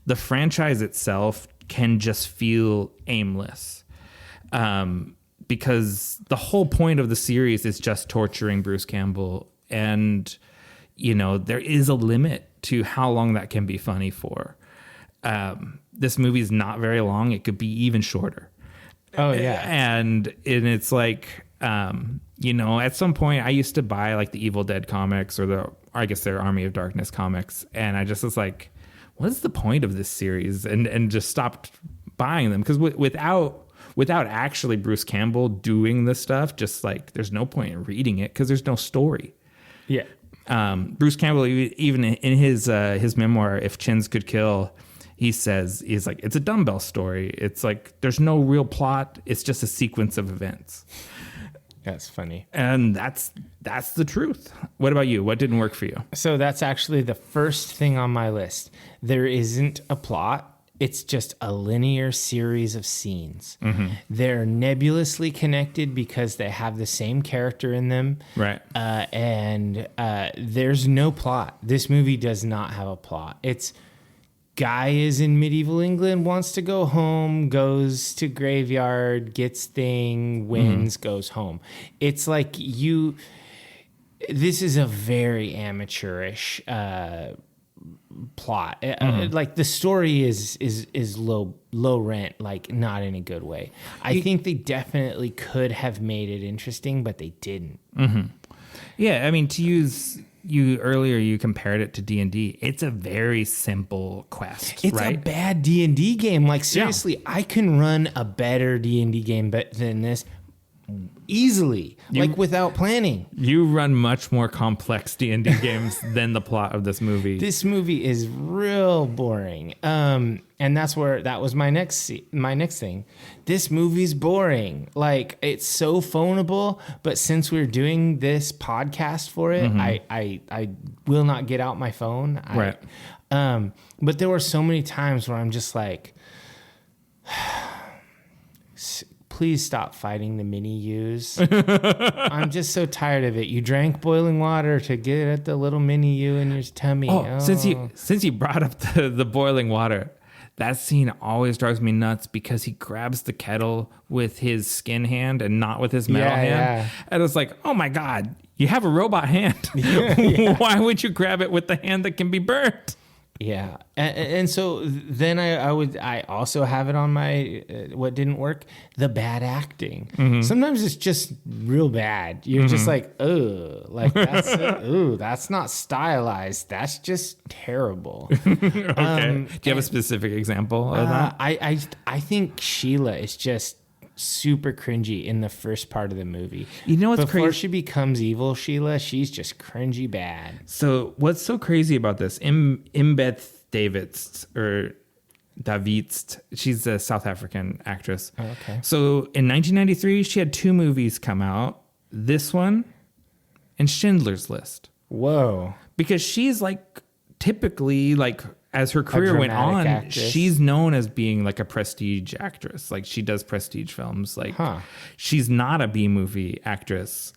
The franchise itself can just feel aimless. Because the whole point of the series is just torturing Bruce Campbell. And, you know, there is a limit to how long that can be funny for. This movie is not very long. It could be even shorter. Oh, yeah. And it's like, you know, at some point I used to buy like the Evil Dead comics or I guess they're Army of Darkness comics. And I just was like, what is the point of this series? And just stopped buying them. Because without actually Bruce Campbell doing this stuff, just like there's no point in reading it because there's no story. Yeah. Bruce Campbell, even in his memoir, If Chins Could Kill, he's like, it's a dumbbell story. It's like, there's no real plot. It's just a sequence of events. That's funny. And that's the truth. What about you? What didn't work for you? So that's actually the first thing on my list. There isn't a plot. it's just a linear series of scenes. They're nebulously connected because they have the same character in them. Right. And there's no plot. This movie does not have a plot. It's guy is in medieval England, wants to go home, goes to graveyard, gets thing, wins, goes home. It's like this is a very amateurish plot. Like the story is low rent, like not in a good way. I think they definitely could have made it interesting, but they didn't. Yeah, I mean, to use you compared it to D&D. It's a very simple quest. It's a bad D&D game. Like seriously, I can run a better D&D game than this easily, like without planning. You run much more complex D&D games than the plot of this movie. This movie is real boring. And that was my next thing. This movie's boring. Like it's so phoneable, but since we're doing this podcast for it, I will not get out my phone. Right. But there were so many times where I'm just like, please stop fighting the mini U's. I'm just so tired of it. You drank boiling water to get at the little mini U in your tummy. Since you brought up the boiling water, that scene always drives me nuts because he grabs the kettle with his skin hand and not with his metal hand. Yeah. And it's like, oh my God, you have a robot hand. Why would you grab it with the hand that can be burnt? Yeah, and so then I also have it on my what didn't work, the bad acting. Sometimes it's just real bad. You're just like, like that's not stylized. That's just terrible. Okay. Do you have a specific example of that? I think Sheila is just super cringy in the first part of the movie. You know what's Before crazy? she becomes evil, Sheila, she's just cringy bad. So what's so crazy about this? Mbeth Davidst, she's a South African actress. Oh, okay. So in 1993, she had 2 movies come out. This one and Schindler's List. Whoa. Because she's like typically like, as her career went on, actress. She's known as being like a prestige actress. Like she does prestige films. Like she's not a B movie actress.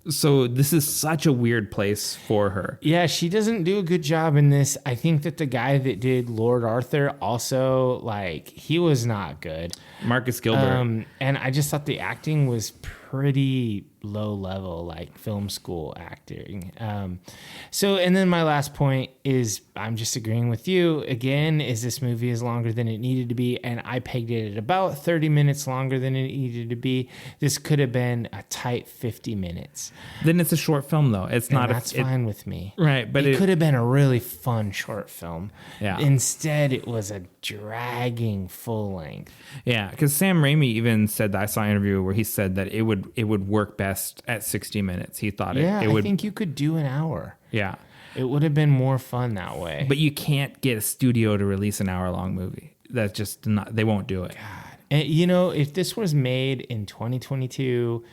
So this is such a weird place for her. Yeah, she doesn't do a good job in this. I think that the guy that did Lord Arthur also, like, he was not good. Marcus Gilbert. And I just thought the acting was pretty low level, like film school acting. And then my last point is I'm just agreeing with you again, is this movie is longer than it needed to be. And I pegged it at about 30 minutes longer than it needed to be. This could have been a tight 50 minutes. Then it's a short film though. It's not. That's fine with me. Right. But it could have been a really fun short film. Yeah. Instead it was a dragging full length. Yeah. Cause Sam Raimi even said that I saw an interview where he said that it would work best at 60 minutes. He thought it would. I think you could do an hour. Yeah. It would have been more fun that way. But you can't get a studio to release an hour-long movie. That's just not. They won't do it. God. And, you know, if this was made in 2022,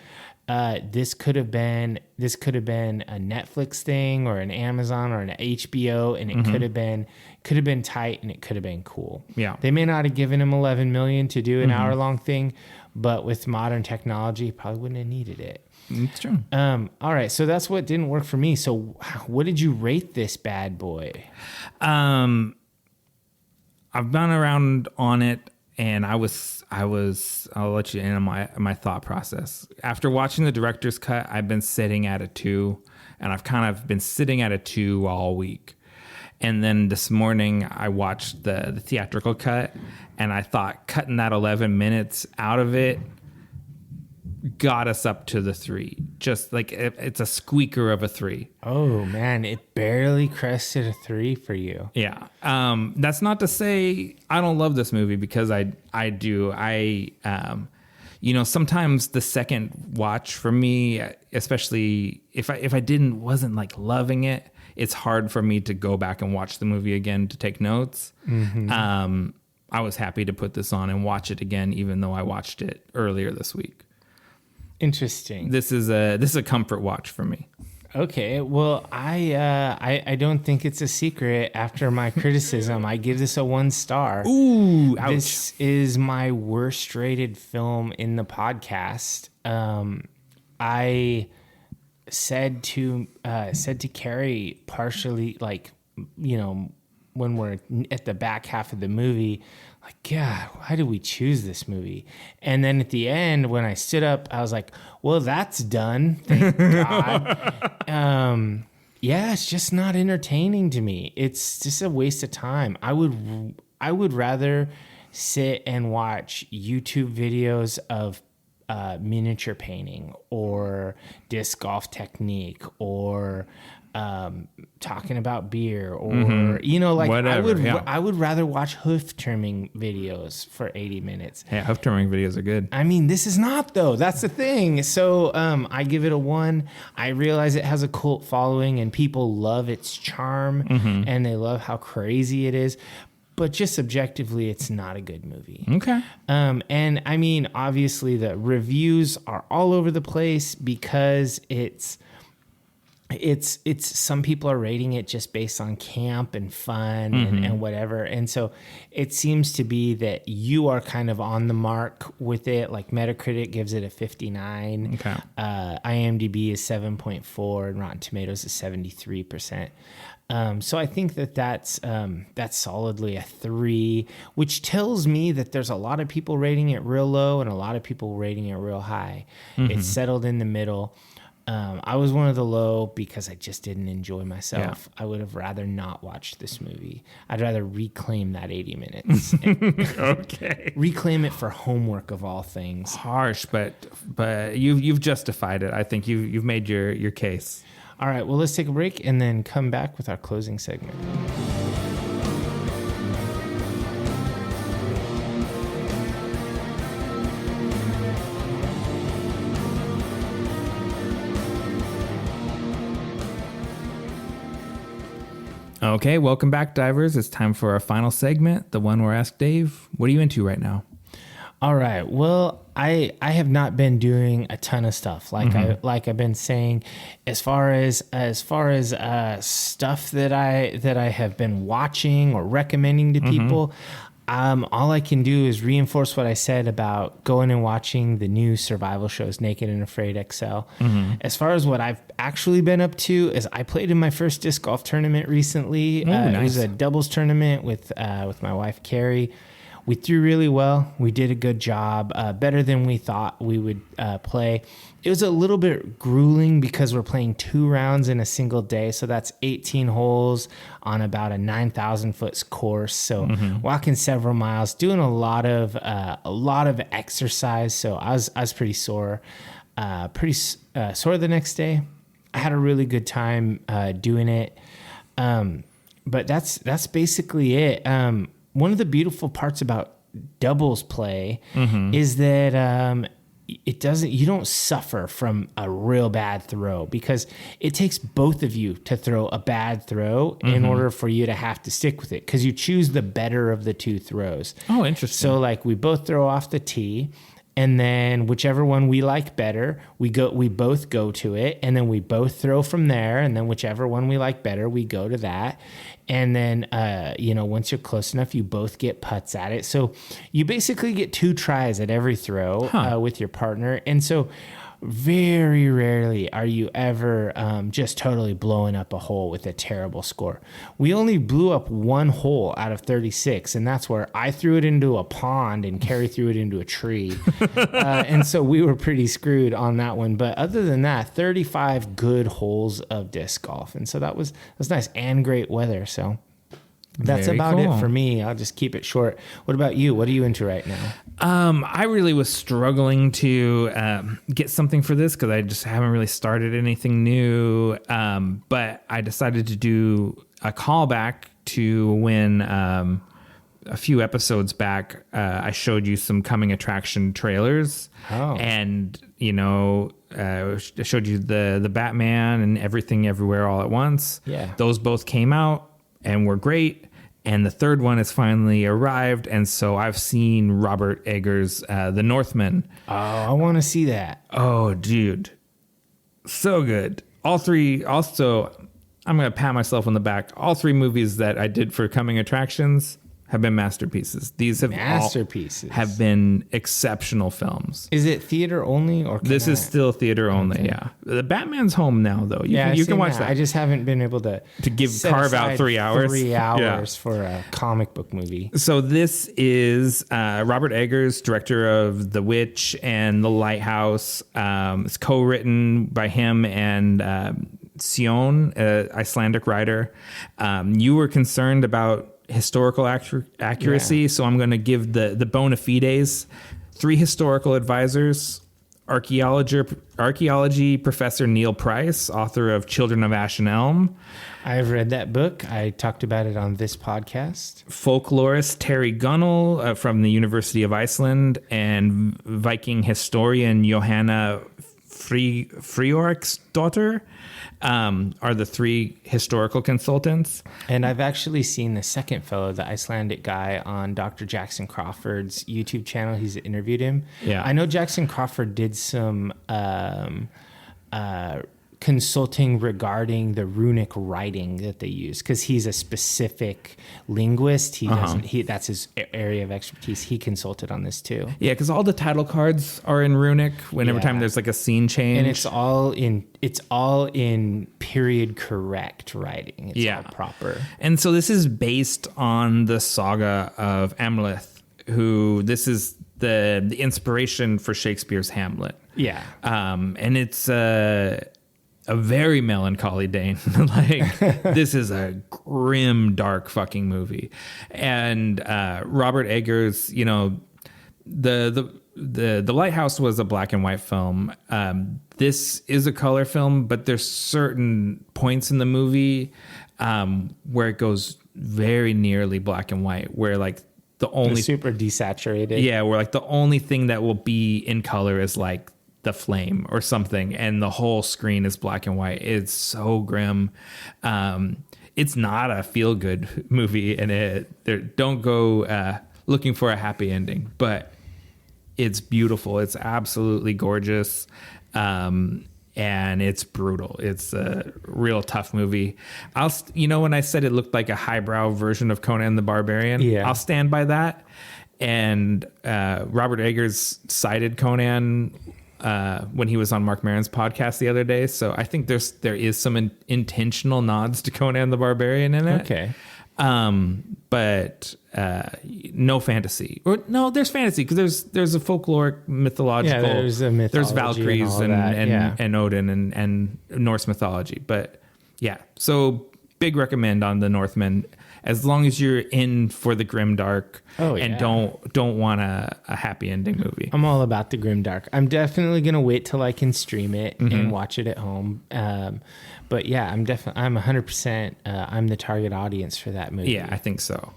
this could have been a Netflix thing or an Amazon or an HBO, and it could have been tight and it could have been cool. Yeah. They may not have given him $11 million to do an hour-long thing, but with modern technology, probably wouldn't have needed it. It's true. All right, so that's what didn't work for me. So what did you rate this bad boy? I've been around on it, and I'll let you in on my thought process. After watching the director's cut, I've been sitting at a 2, and I've kind of been sitting at a 2 all week. And then this morning I watched the theatrical cut, and I thought cutting that 11 minutes out of it got us up to the 3. Just like it's a squeaker of a 3. Oh man, it barely crested a 3 for you. Yeah. That's not to say I don't love this movie, because I do. Sometimes the second watch for me, especially if I wasn't like loving it, it's hard for me to go back and watch the movie again to take notes. I was happy to put this on and watch it again, even though I watched it earlier this week. Interesting. This is a comfort watch for me. Okay, well, I don't think it's a secret. After my criticism, I give this a 1 star. Ooh, ouch. This is my worst rated film in the podcast. I said to Carrie partially, like, you know, when we're at the back half of the movie, like, God, why did we choose this movie? And then at the end, when I stood up, I was like, well, that's done. Thank God. Yeah, it's just not entertaining to me. It's just a waste of time. I would rather sit and watch YouTube videos of miniature painting or disc golf technique or talking about beer or you know, like, whatever, I would rather watch hoof trimming videos for 80 minutes. Yeah, hoof trimming videos are good. I mean, this is not, though. That's the thing. So I give it a 1. I realize it has a cult following and people love its charm and they love how crazy it is. But just subjectively, it's not a good movie. Okay. And I mean, obviously, the reviews are all over the place because it's some people are rating it just based on camp and fun and whatever. And so it seems to be that you are kind of on the mark with it. Like Metacritic gives it a 59. Okay. IMDb is 7.4 and Rotten Tomatoes is 73%. So I think that's solidly a 3, which tells me that there's a lot of people rating it real low and a lot of people rating it real high. It's settled in the middle. I was one of the low because I just didn't enjoy myself. Yeah. I would have rather not watched this movie. I'd rather reclaim that 80 minutes. Okay. Reclaim it for homework of all things. Harsh, but you've justified it. I think you've made your case. All right, well, let's take a break and then come back with our closing segment. Okay, welcome back, divers. It's time for our final segment, the one where Ask Dave, what are you into right now? All right. Well, I have not been doing a ton of stuff like I've been saying, as far as stuff that I have been watching or recommending to people. All I can do is reinforce what I said about going and watching the new survival shows, Naked and Afraid XL. As far as what I've actually been up to, is I played in my first disc golf tournament recently. Nice. It was a doubles tournament with my wife Carrie. We threw really well. We did a good job, better than we thought we would play. It was a little bit grueling because we're playing 2 rounds in a single day. So that's 18 holes on about a 9,000 foot course. So walking several miles, doing a lot of exercise. So I was pretty sore, sore the next day. I had a really good time doing it. But that's basically it. One of the beautiful parts about doubles play is that you don't suffer from a real bad throw, because it takes both of you to throw a bad throw in order for you to have to stick with it, because you choose the better of the 2 throws. Oh, interesting. So like we both throw off the tee, and then whichever one we like better, we both go to it, and then we both throw from there, and then whichever one we like better, we go to that. And then, once you're close enough, you both get putts at it. So you basically get 2 tries at every throw with your partner. And so very rarely are you ever just totally blowing up a hole with a terrible score. We only blew up 1 hole out of 36, and that's where I threw it into a pond and Carrie threw it into a tree. And so we were pretty screwed on that one. But other than that, 35 good holes of disc golf. And so that was nice, and great weather. So that's very about cool. It for me. I'll just keep it short. What about you? What are you into right now? I really was struggling to get something for this because I just haven't really started anything new. But I decided to do a callback to when a few episodes back I showed you some coming attraction trailers. Oh. And, I showed you the Batman and Everything Everywhere All at Once. Yeah. Those both came out and were great. And the third one has finally arrived. And so I've seen Robert Eggers' The Northman. Oh, I want to see that. Oh, dude. So good. all three, also, I'm going to pat myself on the back. All three movies that I did for Coming Attractions have been masterpieces. These have masterpieces. Have been exceptional films. Is it theater only, or this is still theater only? Okay. Yeah, the Batman's home now, though. You can watch that. I just haven't been able to carve out 3 hours. 3 hours for a comic book movie. So this is Robert Eggers, director of The Witch and The Lighthouse. It's co-written by him and Sion, Icelandic writer. You were concerned about historical accuracy, so I'm going to give the bona fides. 3 historical advisors: archaeology professor Neil Price, author of Children of Ash and Elm. I've read that book. I talked about it on this podcast. Folklorist Terry Gunnell from the University of Iceland, and Viking historian Johanna Friorik's daughter are the 3 historical consultants. And I've actually seen the second fellow, the Icelandic guy, on Dr. Jackson Crawford's YouTube channel. He's interviewed him. Yeah, I know Jackson Crawford did some consulting regarding the runic writing that they use, because he's a specific linguist. That's his area of expertise. He consulted on this too. Yeah, because all the title cards are in runic. Every time there's like a scene change, and it's all in period correct writing. It's all proper. And so this is based on the saga of Amleth, who this is the inspiration for Shakespeare's Hamlet. Yeah, and it's a very melancholy Dane. Like, this is a grim, dark fucking movie. And Robert Eggers, the Lighthouse was a black and white film. This is a color film, but there's certain points in the movie where it goes very nearly black and white, where like the only super desaturated. Yeah, where like the only thing that will be in color is like the flame or something, and the whole screen is black and white. It's so grim. It's not a feel-good movie, and don't go looking for a happy ending, but it's beautiful. It's absolutely gorgeous, and it's brutal. It's a real tough movie. When I said it looked like a highbrow version of Conan the Barbarian, I'll stand by that. And Robert Eggers cited Conan when he was on Mark Maron's podcast the other day. So I think there is some intentional nods to Conan the Barbarian in it. Okay. But no fantasy. Or no, there's fantasy, because there's a folkloric mythological. Yeah, there's a mythology. There's Valkyries and Odin and Norse mythology. But yeah, so big recommend on the Northmen, as long as you're in for the grimdark and don't want a happy ending movie. I'm all about the grimdark. I'm definitely gonna wait till I can stream it and watch it at home. But yeah, I'm 100%. I'm the target audience for that movie. Yeah, I think so.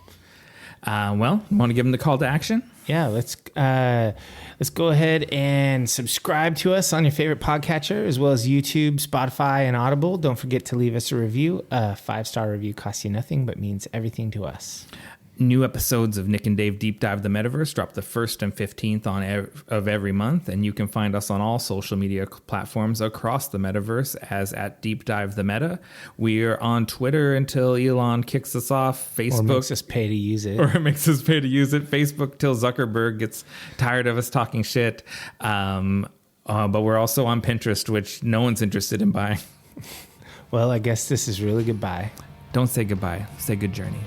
Well, you want to give them the call to action? Yeah, let's go ahead and subscribe to us on your favorite podcatcher, as well as YouTube, Spotify, and Audible. Don't forget to leave us a review. A 5-star review costs you nothing, but means everything to us. New episodes of Nick and Dave Deep Dive the Metaverse drop the 1st and 15th of every month, and you can find us on all social media platforms across the Metaverse as at Deep Dive the Meta. We are on Twitter until Elon kicks us off. Facebook, or makes us pay to use it. Facebook till Zuckerberg gets tired of us talking shit. But we're also on Pinterest, which no one's interested in buying. Well, I guess this is really goodbye. Don't say goodbye. Say good journey.